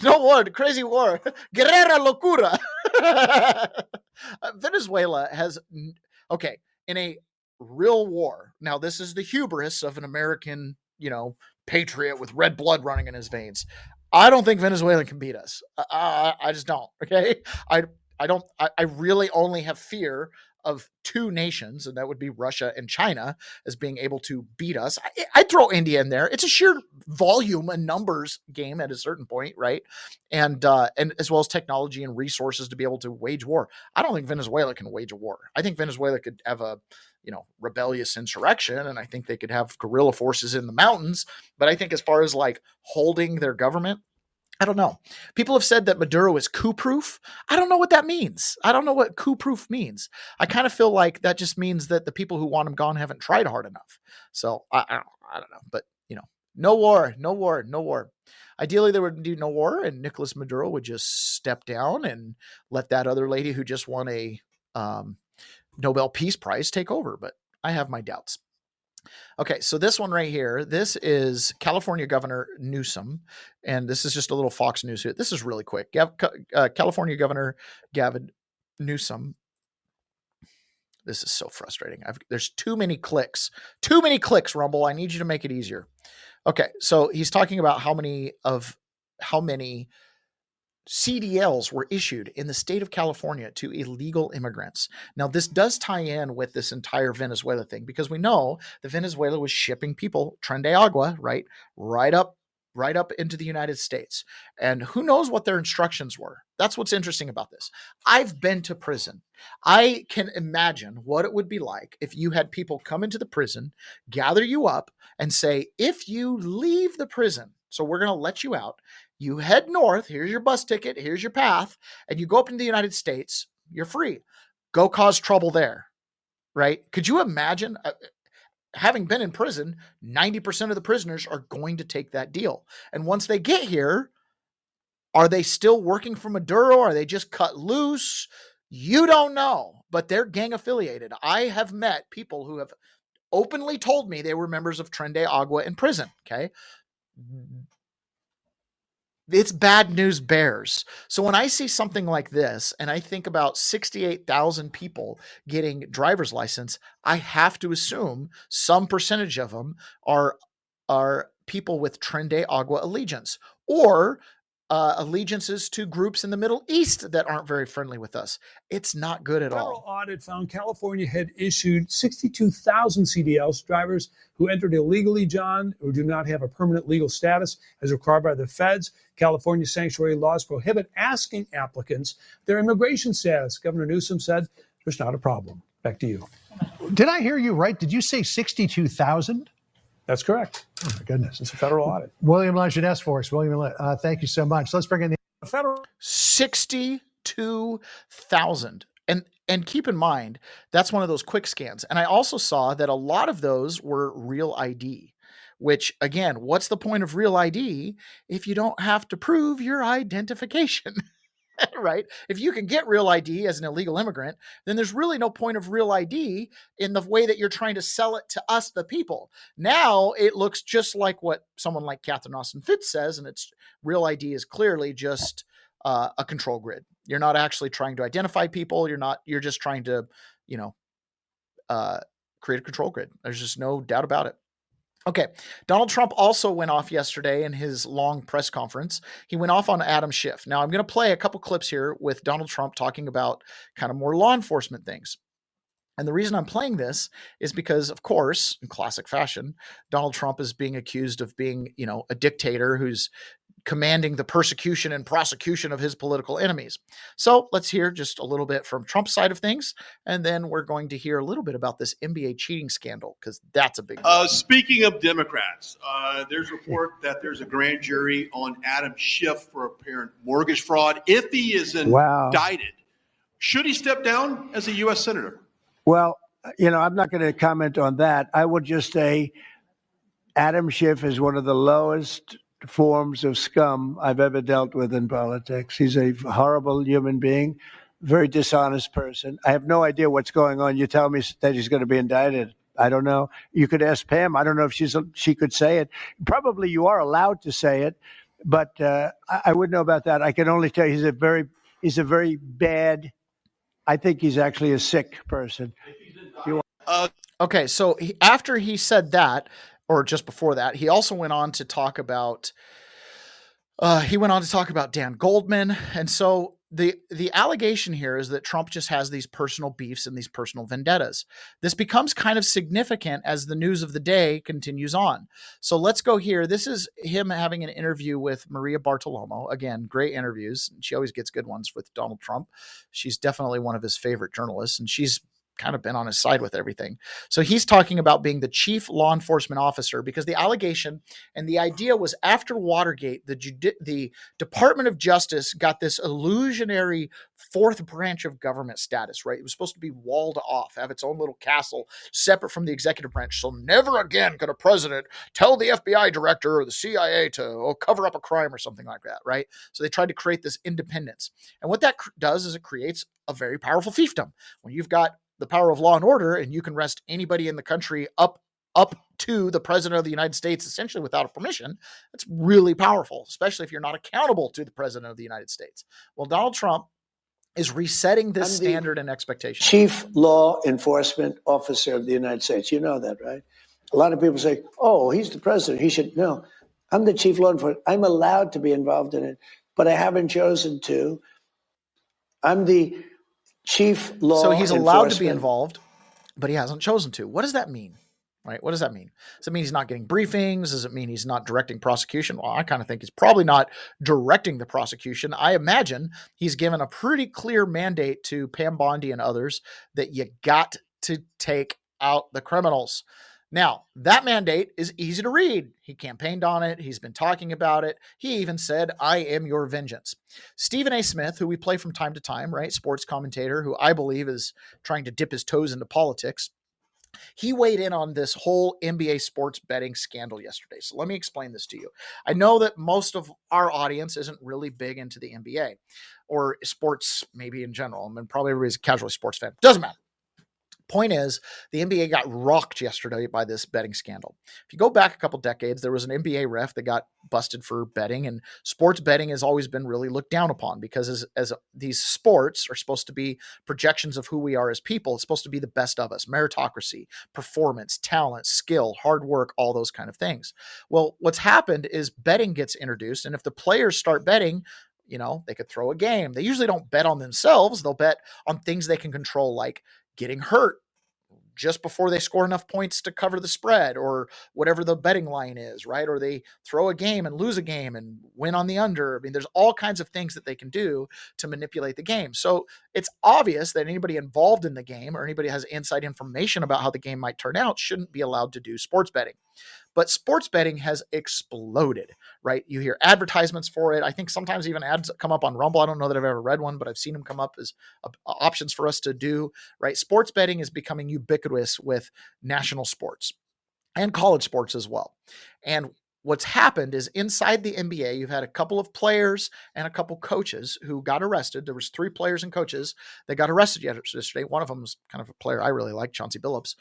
crazy war, guerrera locura. Venezuela has, in a real war. Now, this is the hubris of an American, patriot with red blood running in his veins. I don't think Venezuela can beat us. I just don't. Okay. I really only have fear of two nations, and that would be Russia and China, as being able to beat us. I'd throw India in there. It's a sheer volume and numbers game at a certain point, right? And as well as technology and resources to be able to wage war. I don't think Venezuela can wage a war. I think Venezuela could have a rebellious insurrection, and I think they could have guerrilla forces in the mountains. But I think as far as like holding their government, I don't know. People have said that Maduro is coup-proof. I don't know what that means. I don't know what coup-proof means. I kind of feel like that just means that the people who want him gone haven't tried hard enough. So I don't know. But, no war, no war, no war. Ideally, there would be no war, and Nicolas Maduro would just step down and let that other lady who just won a Nobel Peace Prize take over. But I have my doubts. Okay, so this one right here, this is California Governor Newsom, and this is just a little Fox News here. This is really quick. California Governor Gavin Newsom. This is so frustrating. There's too many clicks. Too many clicks, Rumble. I need you to make it easier. Okay, so he's talking about how many CDLs were issued in the state of California to illegal immigrants. Now, this does tie in with this entire Venezuela thing, because we know that Venezuela was shipping people, Tren de Agua, right up into the United States. And who knows what their instructions were. That's what's interesting about this. I've been to prison. I can imagine what it would be like if you had people come into the prison, gather you up, and say, if you leave the prison, so we're going to let you out, you head north, here's your bus ticket, here's your path, and you go up into the United States, you're free. Go cause trouble there, right? Could you imagine, having been in prison, 90% of the prisoners are going to take that deal. And once they get here, are they still working for Maduro? Are they just cut loose? You don't know, but they're gang affiliated. I have met people who have openly told me they were members of Tren de Agua in prison, okay? It's bad news bears. So when I see something like this, and I think about 68,000 people getting driver's license, I have to assume some percentage of them are people with Tren de Agua allegiance, or allegiances to groups in the Middle East that aren't very friendly with us. It's not good at all. Federal audit found California had issued 62,000 CDLs to drivers who entered illegally, John, who do not have a permanent legal status as required by the feds. California sanctuary laws prohibit asking applicants their immigration status. Governor Newsom said there's not a problem. Back to you. Did I hear you right? Did you say 62,000? That's correct. Oh, my goodness. It's a federal audit. William Langeness for us. William, thank you so much. Let's bring in the federal. 62,000. And keep in mind, that's one of those quick scans. And I also saw that a lot of those were real ID, which, again, what's the point of real ID if you don't have to prove your identification? Right? If you can get real ID as an illegal immigrant, then there's really no point of real ID in the way that you're trying to sell it to us, the people. Now it looks just like what someone like Catherine Austin Fitts says, and it's real ID is clearly just a control grid. You're not actually trying to identify people. You're just trying to, create a control grid. There's just no doubt about it. Okay. Donald Trump also went off yesterday in his long press conference. He went off on Adam Schiff. Now I'm going to play a couple clips here with Donald Trump talking about kind of more law enforcement things. And the reason I'm playing this is because, of course, in classic fashion, Donald Trump is being accused of being, a dictator who's commanding the persecution and prosecution of his political enemies. So let's hear just a little bit from Trump's side of things, and then we're going to hear a little bit about this NBA cheating scandal, because that's a big deal. Speaking of Democrats, there's a report that there's a grand jury on Adam Schiff for apparent mortgage fraud. If he is indicted, should he step down as a U.S. Senator? Well, I'm not going to comment on that. I would just say Adam Schiff is one of the lowest forms of scum I've ever dealt with in politics. He's a horrible human being, very dishonest person. I have no idea what's going on. You tell me that he's going to be indicted. I don't know. You could ask Pam. I don't know if she could say it. Probably you are allowed to say it, but I wouldn't know about that. I can only tell you he's a very bad. I think he's actually a sick person. Okay, so after he said that, or just before that, he also went on to talk about Dan Goldman. And so the allegation here is that Trump just has these personal beefs and these personal vendettas. This becomes kind of significant as the news of the day continues on. So let's go here. This is him having an interview with Maria Bartiromo. Again, great interviews. She always gets good ones with Donald Trump. She's definitely one of his favorite journalists, and she's kind of been on his side with everything. So he's talking about being the chief law enforcement officer, because the allegation and the idea was, after Watergate, the Department of Justice got this illusionary fourth branch of government status, right? It was supposed to be walled off, have its own little castle separate from the executive branch. So never again could a president tell the FBI director or the CIA to cover up a crime or something like that, right? So they tried to create this independence. And what that does is it creates a very powerful fiefdom. When you've got the power of law and order, and you can arrest anybody in the country up to the president of the United States, essentially without a permission, that's really powerful, especially if you're not accountable to the president of the United States. Well, Donald Trump is resetting this standard and expectation. Chief law enforcement officer of the United States. You know that, right? A lot of people say, oh, he's the president. He should. No, I'm the chief law enforcement. I'm allowed to be involved in it, but I haven't chosen to. I'm the chief law. So he's allowed to be involved, but he hasn't chosen to. What does that mean? Right? What does that mean? Does it mean he's not getting briefings? Does it mean he's not directing prosecution? Well, I kind of think he's probably not directing the prosecution. I imagine he's given a pretty clear mandate to Pam Bondi and others that you got to take out the criminals. Now, that mandate is easy to read. He campaigned on it. He's been talking about it. He even said, I am your vengeance. Stephen A. Smith, who we play from time to time, right? Sports commentator, who I believe is trying to dip his toes into politics. He weighed in on this whole NBA sports betting scandal yesterday. So let me explain this to you. I know that most of our audience isn't really big into the NBA or sports, maybe in general. I mean, probably everybody's a casual sports fan. Doesn't matter. Point is, the NBA got rocked yesterday by this betting scandal. If you go back a couple decades, there was an NBA ref that got busted for betting, and sports betting has always been really looked down upon, because as these sports are supposed to be projections of who we are as people, it's supposed to be the best of us, meritocracy, performance, talent, skill, hard work, all those kind of things. Well, what's happened is betting gets introduced, and if the players start betting, they could throw a game. They usually don't bet on themselves. They'll bet on things they can control, like getting hurt just before they score enough points to cover the spread, or whatever the betting line is, right? Or they throw a game and lose a game and win on the under. I mean, there's all kinds of things that they can do to manipulate the game. So it's obvious that anybody involved in the game, or anybody has inside information about how the game might turn out, shouldn't be allowed to do sports betting. But sports betting has exploded, right? You hear advertisements for it. I think sometimes even ads come up on Rumble. I don't know that I've ever read one, but I've seen them come up as options for us to do, right? Sports betting is becoming ubiquitous with national sports and college sports as well. And what's happened is, inside the NBA, you've had a couple of players and a couple coaches who got arrested. There was 3 players and coaches that got arrested yesterday. One of them was kind of a player I really like, Chauncey Billups.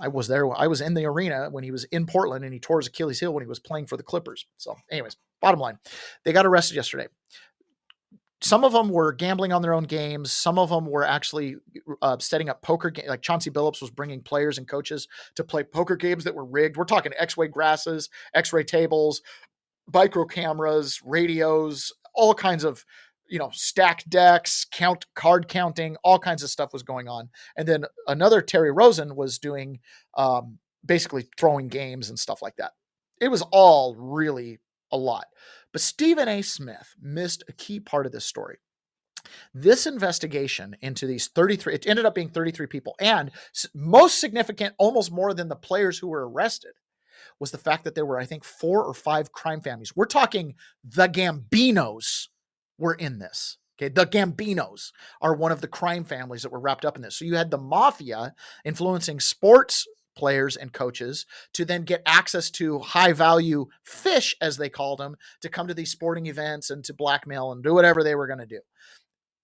I was there. I was in the arena when he was in Portland, and he tore his Achilles heel when he was playing for the Clippers. So anyways, bottom line, they got arrested yesterday. Some of them were gambling on their own games. Some of them were actually setting up poker games. Like Chauncey Billups was bringing players and coaches to play poker games that were rigged. We're talking X-ray grasses, X-ray tables, micro cameras, radios, all kinds of, stacked decks, card counting, all kinds of stuff was going on. And then another Terry Rosen was doing basically throwing games and stuff like that. It was all really a lot. But Stephen A. Smith missed a key part of this story. This investigation into these 33, it ended up being 33 people. And most significant, almost more than the players who were arrested, was the fact that there were, I think, 4 or 5 crime families. We're talking the Gambinos were in this. Okay, the Gambinos are one of the crime families that were wrapped up in this. So you had the mafia influencing sports players and coaches to then get access to high value fish, as they called them, to come to these sporting events and to blackmail and do whatever they were going to do.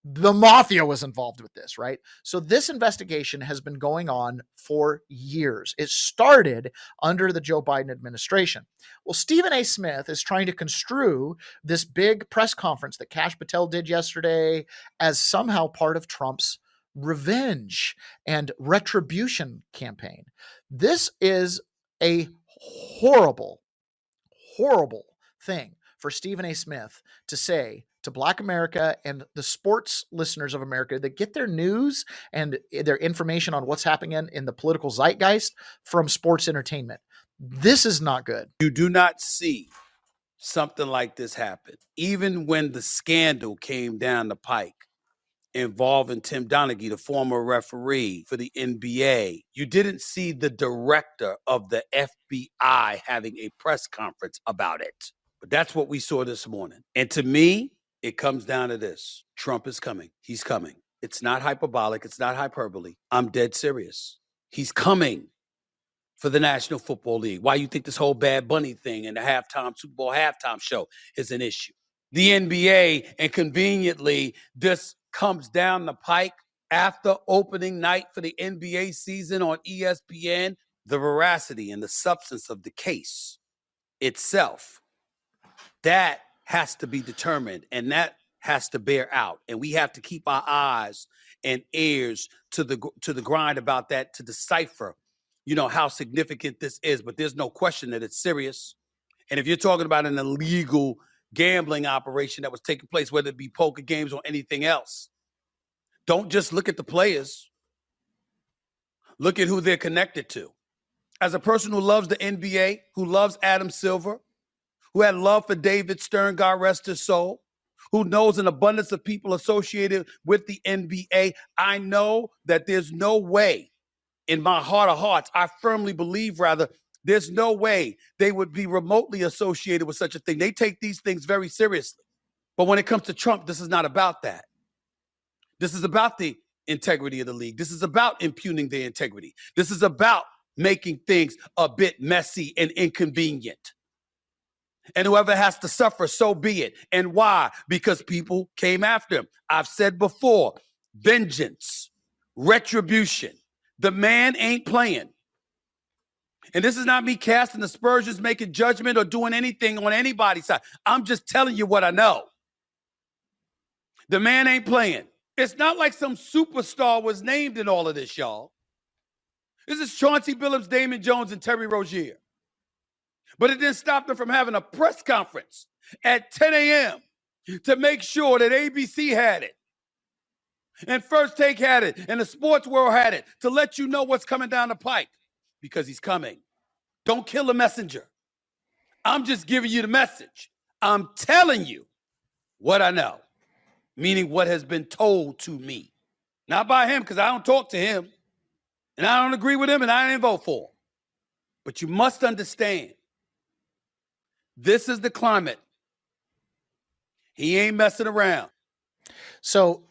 The mafia was involved with this, right? So this investigation has been going on for years. It started under the Joe Biden administration. Well, Stephen A. Smith is trying to construe this big press conference that Kash Patel did yesterday as somehow part of Trump's revenge and retribution campaign. This is a horrible, horrible thing for Stephen A. Smith to say to Black America and the sports listeners of America that get their news and their information on what's happening in the political zeitgeist from sports entertainment. This is not good. You do not see something like this happen. Even when the scandal came down the pike involving Tim Donaghy, the former referee for the NBA, you didn't see the director of the FBI having a press conference about it. But that's what we saw this morning. And to me, it comes down to this. Trump is coming. He's coming. It's not hyperbolic. It's not hyperbole. I'm dead serious. He's coming for the National Football League. Why you think this whole Bad Bunny thing and the Super Bowl halftime show is an issue? The NBA, and conveniently, this comes down the pike after opening night for the NBA season on ESPN. The veracity and the substance of the case itself, that has to be determined, and that has to bear out. And we have to keep our eyes and ears to the grind about that to decipher, how significant this is. But there's no question that it's serious. And if you're talking about an illegal gambling operation that was taking place, whether it be poker games or anything else, don't just look at the players. Look at who they're connected to. As a person who loves the NBA, who loves Adam Silver, who had love for David Stern, God rest his soul, who knows an abundance of people associated with the NBA, I know that there's no way, in my heart of hearts, I firmly believe, rather, there's no way they would be remotely associated with such a thing. They take these things very seriously. But when it comes to Trump, this is not about that. This is about the integrity of the league. This is about impugning the integrity. This is about making things a bit messy and inconvenient. And whoever has to suffer, so be it. And why? Because people came after him. I've said before, vengeance, retribution. The man ain't playing. And this is not me casting aspersions, making judgment, or doing anything on anybody's side. I'm just telling you what I know. The man ain't playing. It's not like some superstar was named in all of this, y'all. This is Chauncey Billups, Damon Jones, and Terry Rozier. But it didn't stop them from having a press conference at 10 a.m. to make sure that ABC had it, and First Take had it, and the sports world had it, to let you know what's coming down the pike, because he's coming. Don't kill the messenger. I'm just giving you the message. I'm telling you what I know, meaning what has been told to me. Not by him, because I don't talk to him, and I don't agree with him, and I didn't vote for him. But you must understand, this is the climate. He ain't messing around. So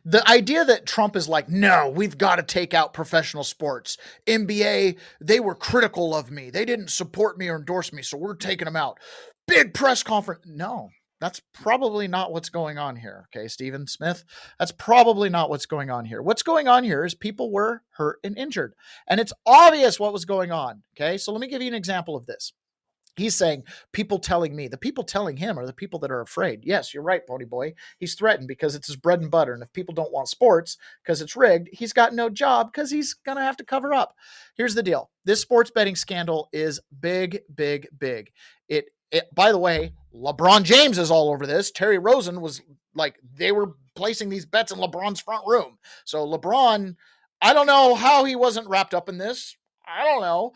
the idea that Trump is like, no, we've got to take out professional sports. NBA, they were critical of me. They didn't support me or endorse me, so we're taking them out. Big press conference. No, that's probably not what's going on here. Okay, Stephen Smith, that's probably not what's going on here. What's going on here is people were hurt and injured, and it's obvious what was going on. Okay, so let me give you an example of this. He's saying people telling me, the people telling him are the people that are afraid. Yes, you're right, Pony Boy. He's threatened because it's his bread and butter. And if people don't want sports because it's rigged, he's got no job because he's going to have to cover up. Here's the deal. This sports betting scandal is big, big, big. It by the way, LeBron James is all over this. Terry Rosen was like, they were placing these bets in LeBron's front room. So LeBron, I don't know how he wasn't wrapped up in this. I don't know.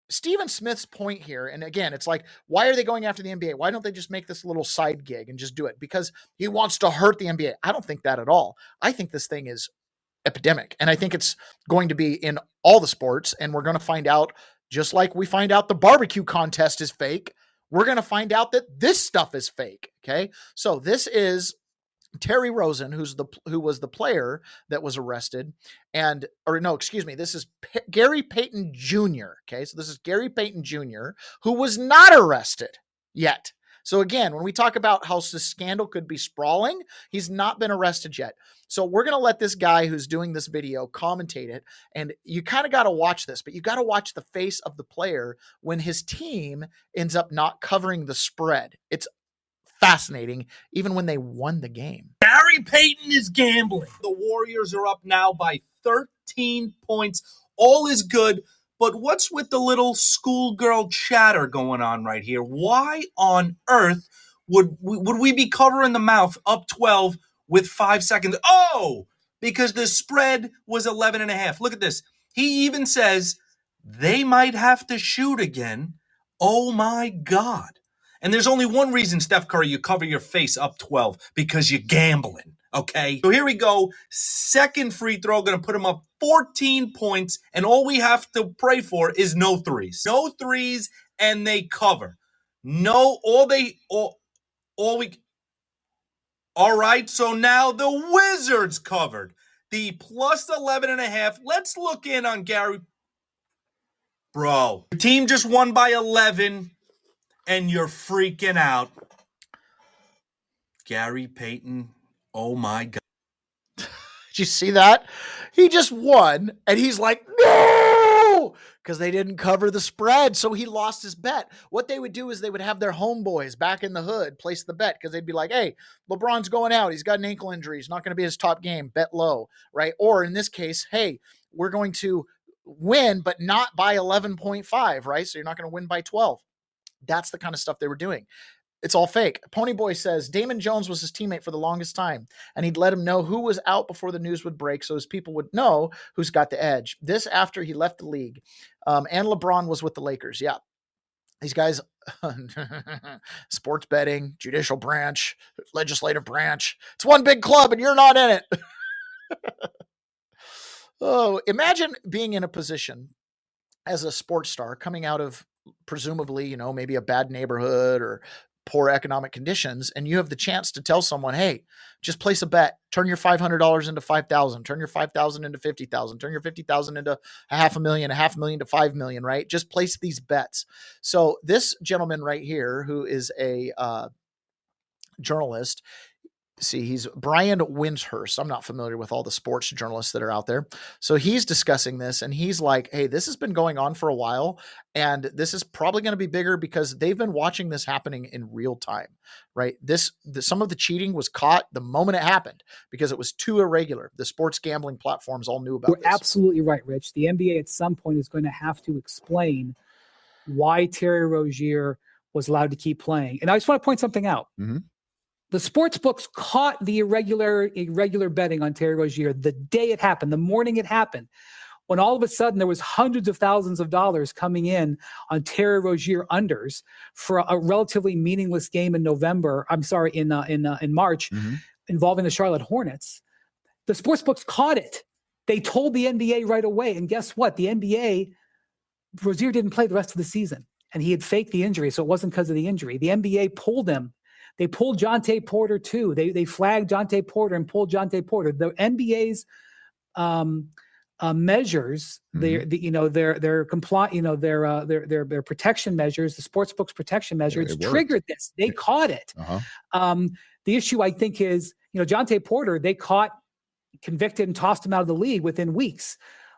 Stephen Smith's point here, and again, it's like, why are they going after the NBA? Why don't they just make this little side gig and just do it? Because he wants to hurt the NBA. I don't think that at all. I think this thing is epidemic, and I think it's going to be in all the sports, and we're going to find out, just like we find out the barbecue contest is fake, we're going to find out that this stuff is fake, okay? So this is Terry Rosen, who was the player that was arrested, this is Gary Payton Jr. Okay, so this is Gary Payton Jr., who was not arrested yet. So again, when we talk about how the scandal could be sprawling, he's not been arrested yet. So we're going to let this guy who's doing this video commentate it, and you kind of got to watch this, but you got to watch the face of the player when his team ends up not covering the spread. It's fascinating, even when they won the game. Gary Payton is gambling. The Warriors are up now by 13 points. All is good. But what's with the little schoolgirl chatter going on right here? Why on earth would we be covering the mouth up 12 with 5 seconds? Oh, because the spread was 11.5. Look at this. He even says they might have to shoot again. Oh my God. And there's only one reason, Steph Curry, you cover your face up 12, because you're gambling. Okay, so here we go. Second free throw, going to put him up 14 points. And all we have to pray for is no threes. No threes, and they cover. No, all right, so now the Wizards covered. The plus 11.5. Let's look in on Gary. Bro, your team just won by 11, and you're freaking out. Gary Payton, oh my God. Did you see that? He just won, and he's like, no, because they didn't cover the spread, so he lost his bet. What they would do is they would have their homeboys back in the hood place the bet, because they'd be like, hey, LeBron's going out. He's got an ankle injury. He's not going to be his top game. Bet low, right? Or in this case, hey, we're going to win, but not by 11.5, right? So you're not going to win by 12. That's the kind of stuff they were doing. It's all fake. Ponyboy says Damon Jones was his teammate for the longest time, and he'd let him know who was out before the news would break, so his people would know who's got the edge. This after he left the league, and LeBron was with the Lakers. Yeah, these guys, sports betting, judicial branch, legislative branch. It's one big club, and you're not in it. Oh, imagine being in a position as a sports star coming out of presumably, maybe a bad neighborhood or poor economic conditions, and you have the chance to tell someone, hey, just place a bet, turn your $500 into 5,000, turn your 5,000 into 50,000, turn your 50,000 into $500,000 to 5 million, right? Just place these bets. So this gentleman right here, who is a journalist, he's Brian Windhurst. I'm not familiar with all the sports journalists that are out there. So he's discussing this, and he's like, hey, this has been going on for a while, and this is probably going to be bigger because they've been watching this happening in real time, right? Some of the cheating was caught the moment it happened because it was too irregular. The sports gambling platforms all knew about You're this. absolutely right, Rich. The NBA at some point is going to have to explain why Terry Rozier was allowed to keep playing. And I just want to point something out. Mm-hmm. The sports books caught the irregular betting on Terry Rozier the day it happened, the morning it happened, when all of a sudden there was hundreds of thousands of dollars coming in on Terry Rozier unders for a relatively meaningless game in March, Mm-hmm. involving the Charlotte Hornets. The sports books caught it. They told the NBA right away, and guess what? The NBA, Rozier didn't play the rest of the season, and he had faked the injury, so it wasn't because of the injury. The NBA pulled him. They pulled Jonte Porter too. They flagged Jonte Porter and pulled Jonte Porter. The NBA's measures, their protection measures, the sportsbook's protection measures triggered this. They caught it. Uh-huh. The issue, I think, is Jonte Porter. They caught, convicted, and tossed him out of the league within weeks.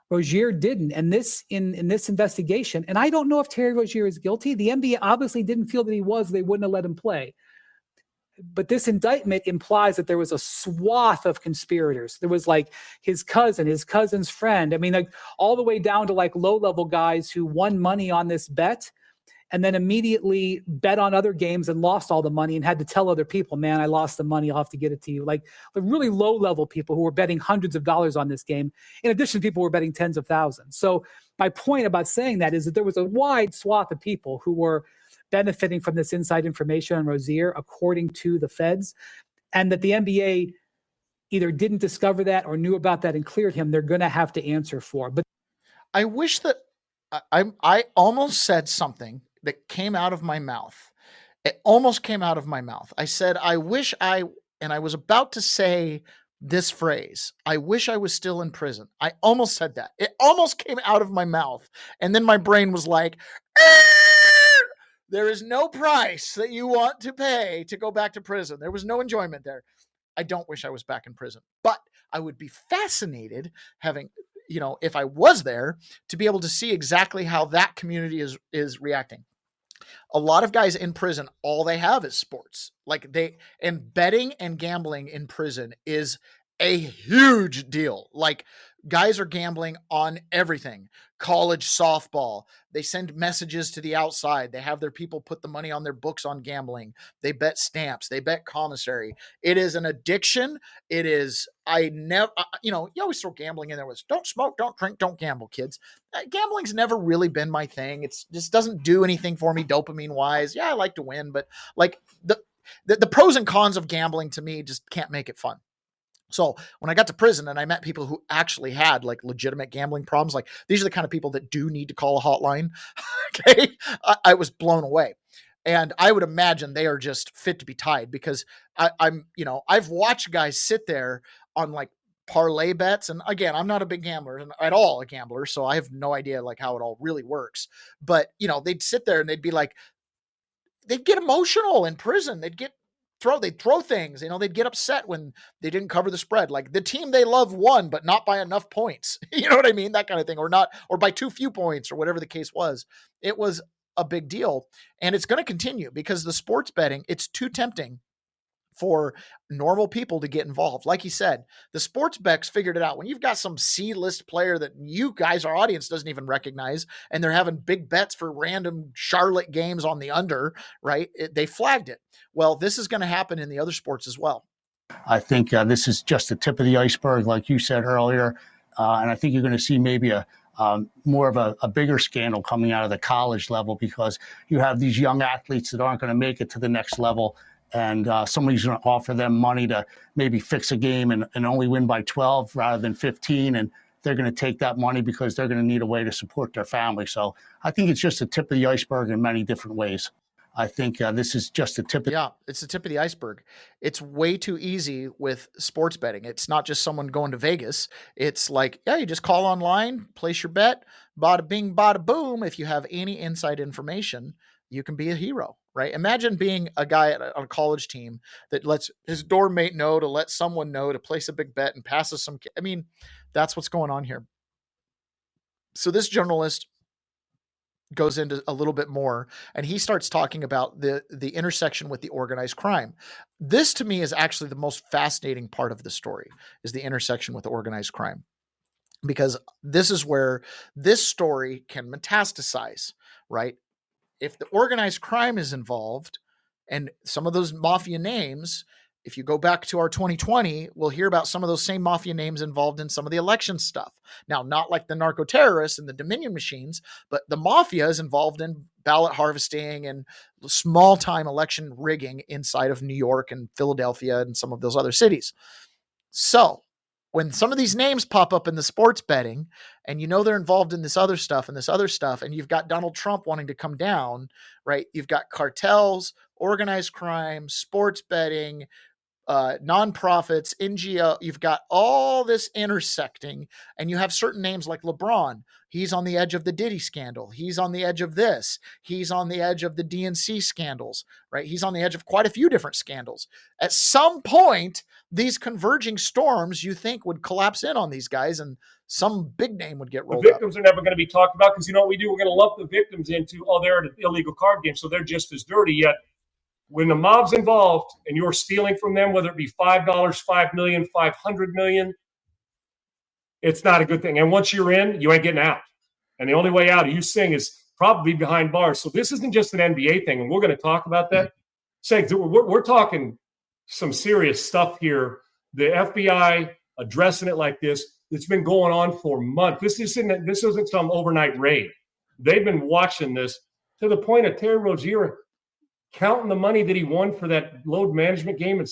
Rozier didn't, and this in this investigation. And I don't know if Terry Rozier is guilty. The NBA obviously didn't feel that he was. They wouldn't have let him play. But this indictment implies that there was a swath of conspirators. There was like his cousin, his cousin's friend. I mean, like all the way down to like low-level guys who won money on this bet and then immediately bet on other games and lost all the money and had to tell other people, man, I lost the money. I'll have to get it to you. Like the really low-level people who were betting hundreds of dollars on this game. In addition, people were betting tens of thousands. So my point about saying that is that there was a wide swath of people who were benefiting from this inside information on Rozier, according to the feds, and that the NBA either didn't discover that or knew about that and cleared him. They're going to have to answer for. But I wish that I almost said something that came out of my mouth. It almost came out of my mouth. I said, I was about to say this phrase, I wish I was still in prison. I almost said that. It almost came out of my mouth. And then my brain was like, there is no price that you want to pay to go back to prison. There was no enjoyment there. I don't wish I was back in prison, but I would be fascinated having, if I was there, to be able to see exactly how that community is reacting. A lot of guys in prison, all they have is sports. And betting and gambling in prison is a huge deal. Like Guys are gambling on everything. College softball. They send messages to the outside. They have their people put the money on their books on gambling. They bet stamps. They bet commissary. It is an addiction. It is, you always throw gambling in there with, don't smoke, don't drink, don't gamble, kids. Gambling's never really been my thing. It's just doesn't do anything for me dopamine wise. Yeah, I like to win, but like the pros and cons of gambling to me just can't make it fun. So when I got to prison and I met people who actually had like legitimate gambling problems, like these are the kind of people that do need to call a hotline. Okay. I was blown away. And I would imagine they are just fit to be tied because I've watched guys sit there on like parlay bets. And again, I'm not a big gambler at all, a gambler. So I have no idea like how it all really works. But, they'd sit there and they'd be like, they'd get emotional in prison. They'd throw things, they'd get upset when they didn't cover the spread. Like the team they love won, but not by enough points. You know what I mean? That kind of thing, or by too few points or whatever the case was. It was a big deal. And it's going to continue because the sports betting, it's too tempting for normal people to get involved. Like he said, the sports bets figured it out. When you've got some C-list player that you guys, our audience, doesn't even recognize, and they're having big bets for random Charlotte games on the under, right? They flagged it. Well, this is going to happen in the other sports as well. I think this is just the tip of the iceberg, like you said earlier. And I think you're going to see maybe more of a bigger scandal coming out of the college level because you have these young athletes that aren't going to make it to the next level. And somebody's going to offer them money to maybe fix a game and only win by 12 rather than 15. And they're going to take that money because they're going to need a way to support their family. So I think it's just the tip of the iceberg in many different ways. I think this is just the tip. It's the tip of the iceberg. It's way too easy with sports betting. It's not just someone going to Vegas. It's like, you just call online, place your bet, bada bing, bada boom. If you have any inside information, you can be a hero, right? Imagine being a guy on a college team that lets his dorm mate know to let someone know to place a big bet and passes some. I mean, that's what's going on here. So this journalist goes into a little bit more and he starts talking about the intersection with the organized crime. This to me is actually the most fascinating part of the story, is the intersection with organized crime, because this is where this story can metastasize, right? If the organized crime is involved and some of those mafia names, if you go back to our 2020, we'll hear about some of those same mafia names involved in some of the election stuff. Now, not like the narco terrorists and the Dominion machines, but the mafia is involved in ballot harvesting and small time election rigging inside of New York and Philadelphia and some of those other cities. So when some of these names pop up in the sports betting and they're involved in this other stuff, and you've got Donald Trump wanting to come down, right? You've got cartels, organized crime, sports betting, nonprofits, NGO, you've got all this intersecting, and you have certain names like LeBron. He's on the edge of the Diddy scandal. He's on the edge of this. He's on the edge of the DNC scandals, right? He's on the edge of quite a few different scandals. At some point, these converging storms you think would collapse in on these guys and some big name would get rolled The victims are never going to be talked about because you know what we do? We're going to lump the victims into, they're at an illegal card game, so they're just as dirty. Yet when the mob's involved and you're stealing from them, whether it be $5, $5 million, $500 million, it's not a good thing. And once you're in, you ain't getting out. And the only way out, you sing, is probably behind bars. So this isn't just an NBA thing, and we're going to talk about that. We're talking some serious stuff here. The FBI addressing it like this, it's been going on for months. This isn't some overnight raid. They've been watching this to the point of Terry Rozier counting the money that he won for that load management game.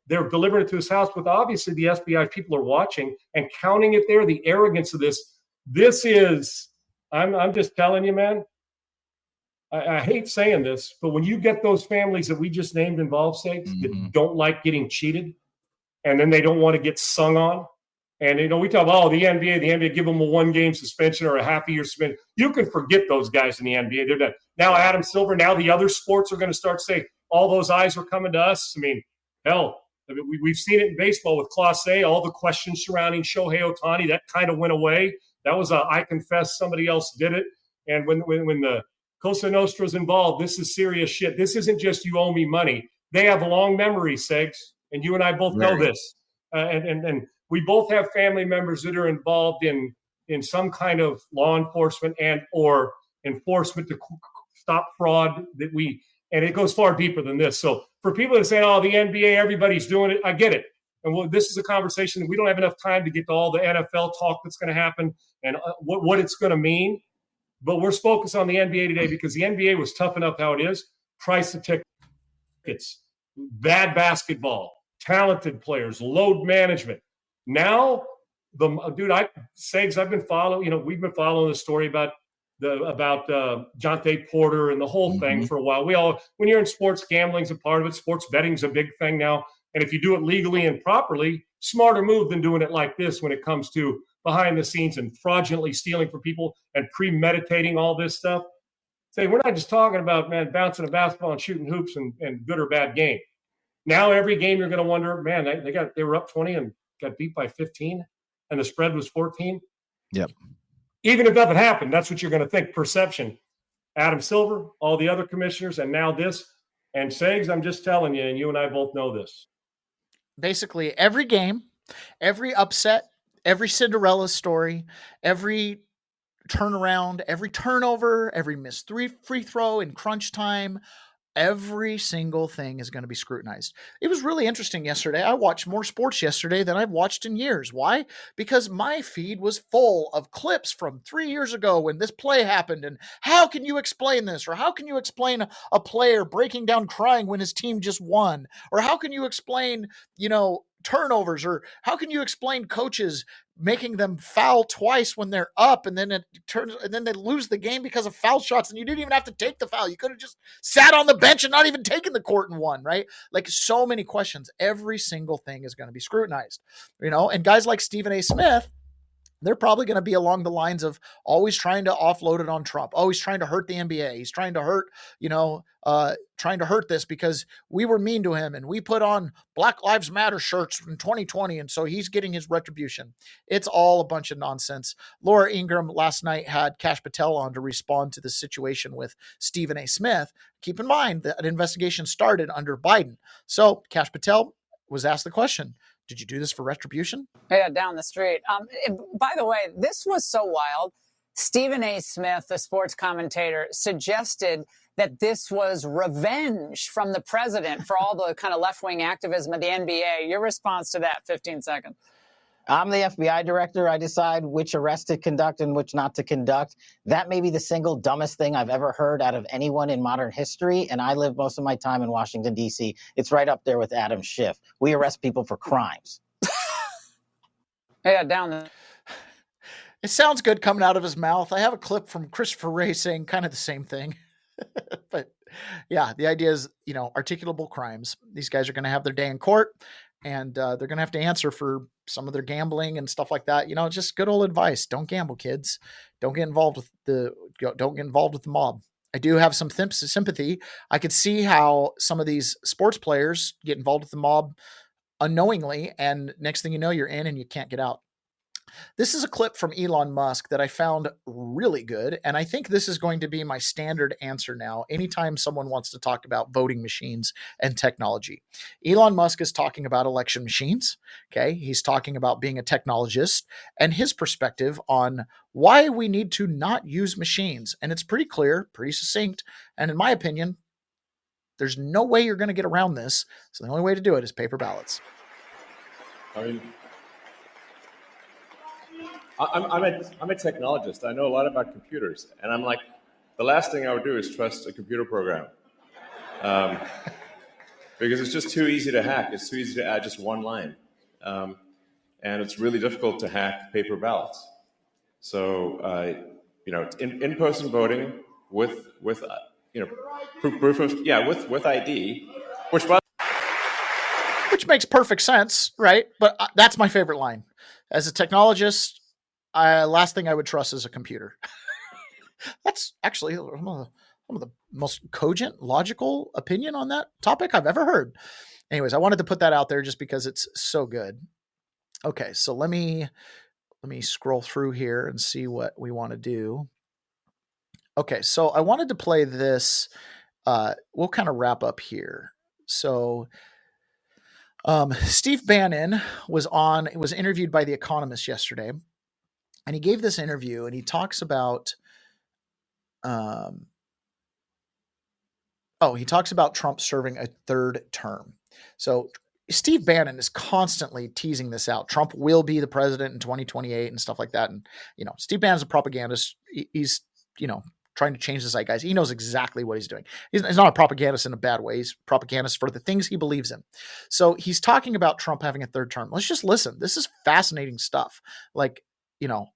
They're delivering it to his house, but obviously the FBI people are watching and counting it there. The arrogance of this is, I'm just telling you, man, I hate saying this, but when you get those families that we just named involved, that don't like getting cheated, and then they don't want to get sung on, and we talk about the NBA give them a 1-game suspension or a half-a-year suspension. You can forget those guys in the NBA. They're done. Now Adam Silver, now the other sports are going to start saying all those eyes are coming to us. I mean, hell, we've seen it in baseball with Class A, all the questions surrounding Shohei Ohtani, that kind of went away. That was I confess somebody else did it. And when the Cosa Nostra is involved, this is serious shit. This isn't just you owe me money. They have long memories, Segs, and you and I both know this. And we both have family members that are involved in some kind of law enforcement and or enforcement to stop fraud and it goes far deeper than this. So for people that say, oh, the NBA, everybody's doing it, I get it. And this is a conversation that we don't have enough time to get to all the NFL talk that's going to happen and what it's going to mean. But we're focused on the NBA today because the NBA was tough enough how it is. Price of tickets, bad basketball, talented players, load management. Now, Segs, I've been following, we've been following the story about Jonte Porter and the whole thing for a while. When you're in sports, gambling's a part of it. Sports betting's a big thing now. And if you do it legally and properly, smarter move than doing it like this when it comes to behind the scenes and fraudulently stealing from people and premeditating all this stuff. Say, we're not just talking about, man, bouncing a basketball and shooting hoops and good or bad game. Now every game you're going to wonder, man, they were up 20 and got beat by 15 and the spread was 14. Yep. Even if nothing happened, that's what you're going to think. Perception. Adam Silver, all the other commissioners, and now this. And Segs, I'm just telling you, and you and I both know this. Basically, every game, every upset, every Cinderella story, every turnaround, every turnover, every missed free throw in crunch time, every single thing is going to be scrutinized. It was really interesting yesterday. I watched more sports yesterday than I've watched in years. Why? Because my feed was full of clips from 3 years ago when this play happened. And how can you explain this? Or how can you explain a player breaking down crying when his team just won? Or how can you explain, turnovers? Or how can you explain coaches making them foul twice when they're up and then they lose the game because of foul shots and you didn't even have to take the foul. You could have just sat on the bench and not even taken the court and won, right? Like so many questions. Every single thing is going to be scrutinized, and guys like Stephen A. Smith, they're probably going to be along the lines of always trying to offload it on Trump, always trying to hurt the NBA. He's trying to hurt, trying to hurt this because we were mean to him and we put on Black Lives Matter shirts in 2020. And so he's getting his retribution. It's all a bunch of nonsense. Laura Ingraham last night had Kash Patel on to respond to the situation with Stephen A. Smith. Keep in mind that an investigation started under Biden. So Kash Patel was asked the question, did you do this for retribution? Yeah, down the street. By the way, this was so wild. Stephen A. Smith, the sports commentator, suggested that this was revenge from the president for all the kind of left-wing activism of the NBA. Your response to that, 15 seconds. I'm the FBI director. I decide which arrests to conduct and which not to conduct. That may be the single dumbest thing I've ever heard out of anyone in modern history. And I live most of my time in Washington, D.C. It's right up there with Adam Schiff. We arrest people for crimes. Yeah, down there. It sounds good coming out of his mouth. I have a clip from Christopher Wray saying kind of the same thing. But yeah, the idea is, articulable crimes. These guys are going to have their day in court. And they're going to have to answer for some of their gambling and stuff like that. Just good old advice. Don't gamble, kids. Don't get involved with the mob. I do have some sympathy. I could see how some of these sports players get involved with the mob unknowingly. And next thing you know, you're in and you can't get out. This is a clip from Elon Musk that I found really good. And I think this is going to be my standard answer now. Anytime someone wants to talk about voting machines and technology, Elon Musk is talking about election machines. Okay. He's talking about being a technologist and his perspective on why we need to not use machines. And it's pretty clear, pretty succinct. And in my opinion, there's no way you're going to get around this. So the only way to do it is paper ballots. I'm a technologist. I know a lot about computers, and I'm like, the last thing I would do is trust a computer program, because it's just too easy to hack. It's too easy to add just one line, and it's really difficult to hack paper ballots. So, in-person voting with proof of with ID, which makes perfect sense, right? But that's my favorite line. As a technologist, last thing I would trust is a computer. That's actually one of the most cogent, logical opinion on that topic I've ever heard. Anyways, I wanted to put that out there just because it's so good. Okay, so let me scroll through here and see what we want to do. Okay, so I wanted to play this. We'll kind of wrap up here. So Steve Bannon was interviewed by The Economist yesterday, and he gave this interview, and he talks about Trump serving a third term. So Steve Bannon is constantly teasing this out. Trump will be the president in 2028 and stuff like that. And, Steve Bannon's a propagandist. He's, trying to change the zeitgeist. He knows exactly what he's doing. He's not a propagandist in a bad way. He's a propagandist for the things he believes in. So he's talking about Trump having a third term. Let's just listen. This is fascinating stuff. Like,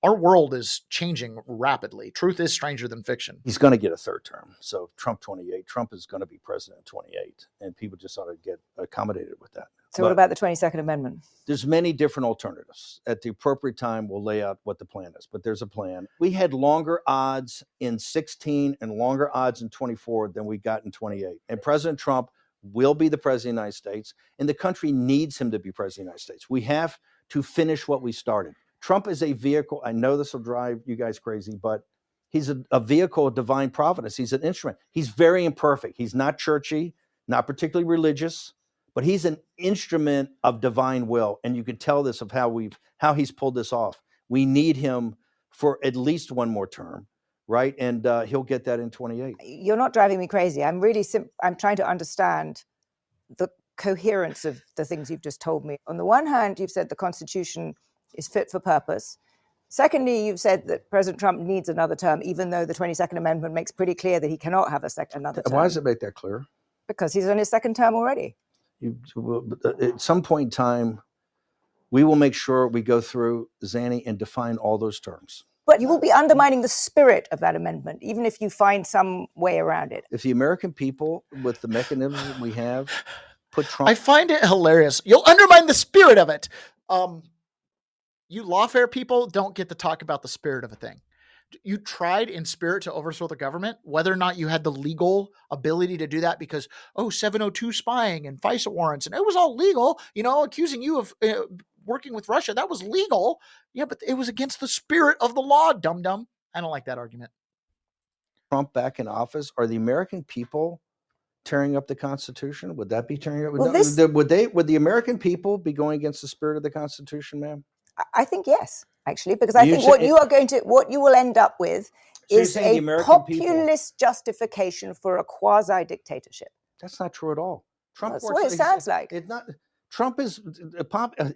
our world is changing rapidly. Truth is stranger than fiction. He's going to get a third term. So Trump 28, Trump is going to be president in 28, and people just ought to get accommodated with that. So what about the 22nd Amendment? There's many different alternatives. At the appropriate time, we'll lay out what the plan is, but there's a plan. We had longer odds in 16 and longer odds in 24 than we got in 28. And President Trump will be the president of the United States, and the country needs him to be president of the United States. We have to finish what we started. Trump is a vehicle. I know this will drive you guys crazy, but he's a vehicle of divine providence. He's an instrument. He's very imperfect. He's not churchy, not particularly religious, but he's an instrument of divine will. And you can tell this of how he's pulled this off. We need him for at least one more term, right? And he'll get that in 28. You're not driving me crazy. I'm trying to understand the coherence of the things you've just told me. On the one hand, you've said the Constitution is fit for purpose. Secondly, you've said that President Trump needs another term, even though the 22nd Amendment makes pretty clear that he cannot have another term. Why does it make that clear? Because he's on his second term already. At some point in time, we will make sure we go through Zanny and define all those terms. But you will be undermining the spirit of that amendment, even if you find some way around it. If the American people, with the mechanisms that we have, put Trump... I find it hilarious. You'll undermine the spirit of it. You lawfare people don't get to talk about the spirit of a thing. You tried in spirit to overthrow the government, whether or not you had the legal ability to do that because, 702 spying and FISA warrants, and it was all legal, accusing you of working with Russia. That was legal. Yeah, but it was against the spirit of the law, dum-dum. I don't like that argument. Trump back in office, are the American people tearing up the Constitution? Would that be tearing up? Well, would the American people be going against the spirit of the Constitution, ma'am? I think yes, actually, because I think what you will end up with is a populist justification for a quasi-dictatorship. That's not true at all. That's what it sounds like. It's not. Trump is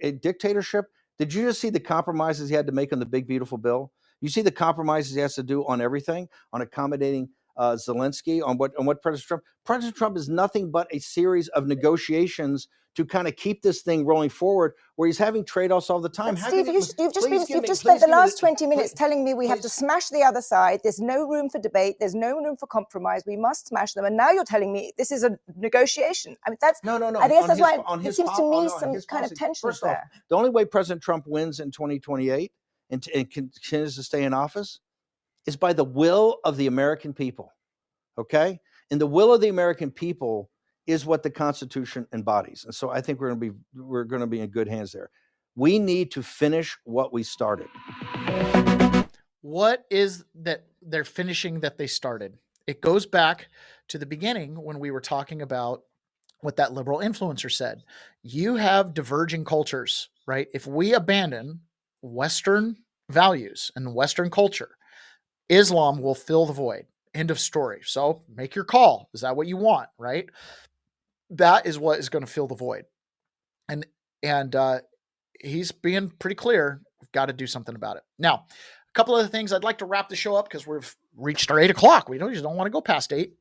a dictatorship. Did you just see the compromises he had to make on the big, beautiful bill? You see the compromises he has to do on everything, on accommodating Zelensky, on what President Trump is nothing but a series of negotiations to kind of keep this thing rolling forward, where he's having trade-offs all the time. Steve, you've just spent the last 20 minutes telling me we have to smash the other side. There's no room for debate. There's no room for compromise. We must smash them. And now you're telling me this is a negotiation. I mean, that's no. I guess that's why it seems to me some kind of tension there. The only way President Trump wins in 2028 and continues to stay in office is by the will of the American people. Okay, and the will of the American people is what the Constitution embodies. And so I think we're going to be in good hands there. We need to finish what we started. What is that they're finishing that they started? It goes back to the beginning when we were talking about what that liberal influencer said. You have diverging cultures, right? If we abandon Western values and Western culture, Islam will fill the void. End of story. So make your call. Is that what you want? Right? That is what is going to fill the void. And he's being pretty clear. We've got to do something about it. Now, a couple other things. I'd like to wrap the show up because we've reached our 8 o'clock. We just don't want to go past 8.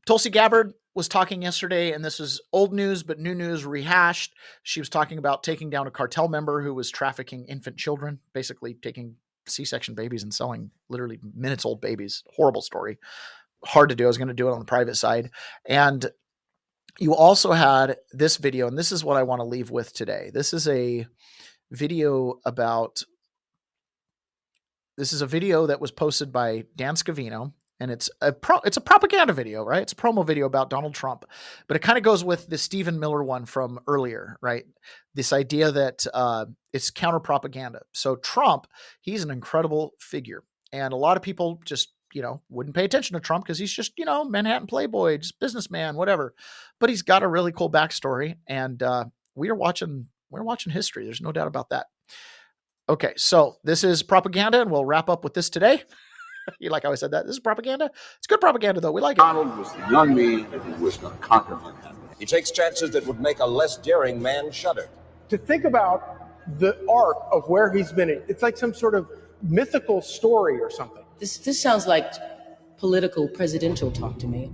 Tulsi Gabbard was talking yesterday, and this is old news, but new news rehashed. She was talking about taking down a cartel member who was trafficking infant children, basically taking C-section babies and selling literally minutes old babies. Horrible story. Hard to do. I was going to do it on the private side. And you also had this video, and this is what I want to leave with today. This is a video that was posted by Dan Scavino, and it's a propaganda video, right? It's a promo video about Donald Trump, but it kind of goes with the Stephen Miller one from earlier, right? This idea that it's counter propaganda. So Trump, he's an incredible figure, and a lot of people just wouldn't pay attention to Trump because he's just, Manhattan playboy, just businessman, whatever. But he's got a really cool backstory, and we're watching history. There's no doubt about that. Okay, so this is propaganda, and we'll wrap up with this today. You like how I said that? This is propaganda. It's good propaganda, though. We like it. Donald was the young me who was going to conquer Manhattan. He takes chances that would make a less daring man shudder. To think about the arc of where he's been, it's like some sort of mythical story or something. This sounds like political presidential talk to me.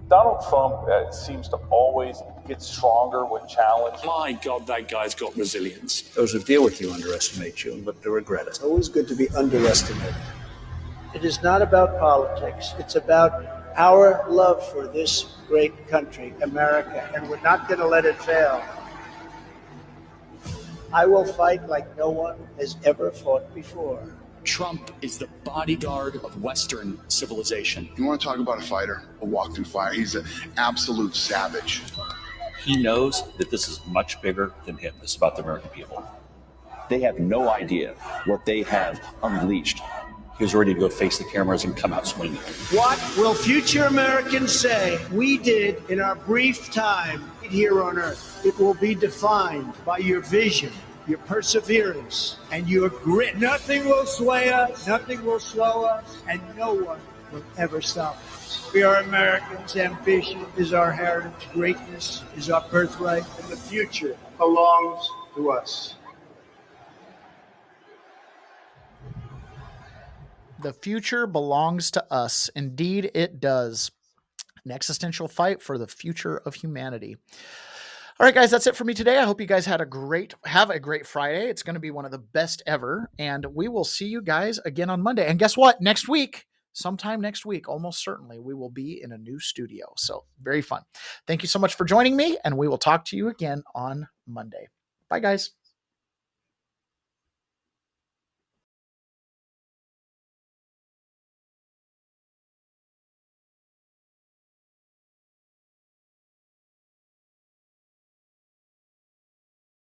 Donald Trump seems to always get stronger when challenged. My God, that guy's got resilience. Those who deal with you underestimate you, but they regret it. It's always good to be underestimated. It is not about politics. It's about our love for this great country, America, and we're not going to let it fail. I will fight like no one has ever fought before. Trump is the bodyguard of Western civilization. You want to talk about a fighter, a walk through fire? He's an absolute savage. He knows that this is much bigger than him. This is about the American people. They have no idea what they have unleashed. He was ready to go face the cameras and come out swinging. What will future Americans say we did in our brief time here on Earth? It will be defined by your vision, your perseverance, and your grit. Nothing will sway us, nothing will slow us, and no one will ever stop us. We are Americans. Ambition is our heritage. Greatness is our birthright, and the future belongs to us. The future belongs to us. Indeed, it does. An existential fight for the future of humanity. All right, guys, that's it for me today. I hope you guys have a great Friday. It's going to be one of the best ever. And we will see you guys again on Monday. And guess what? Sometime next week, almost certainly, we will be in a new studio. So very fun. Thank you so much for joining me. And we will talk to you again on Monday. Bye, guys.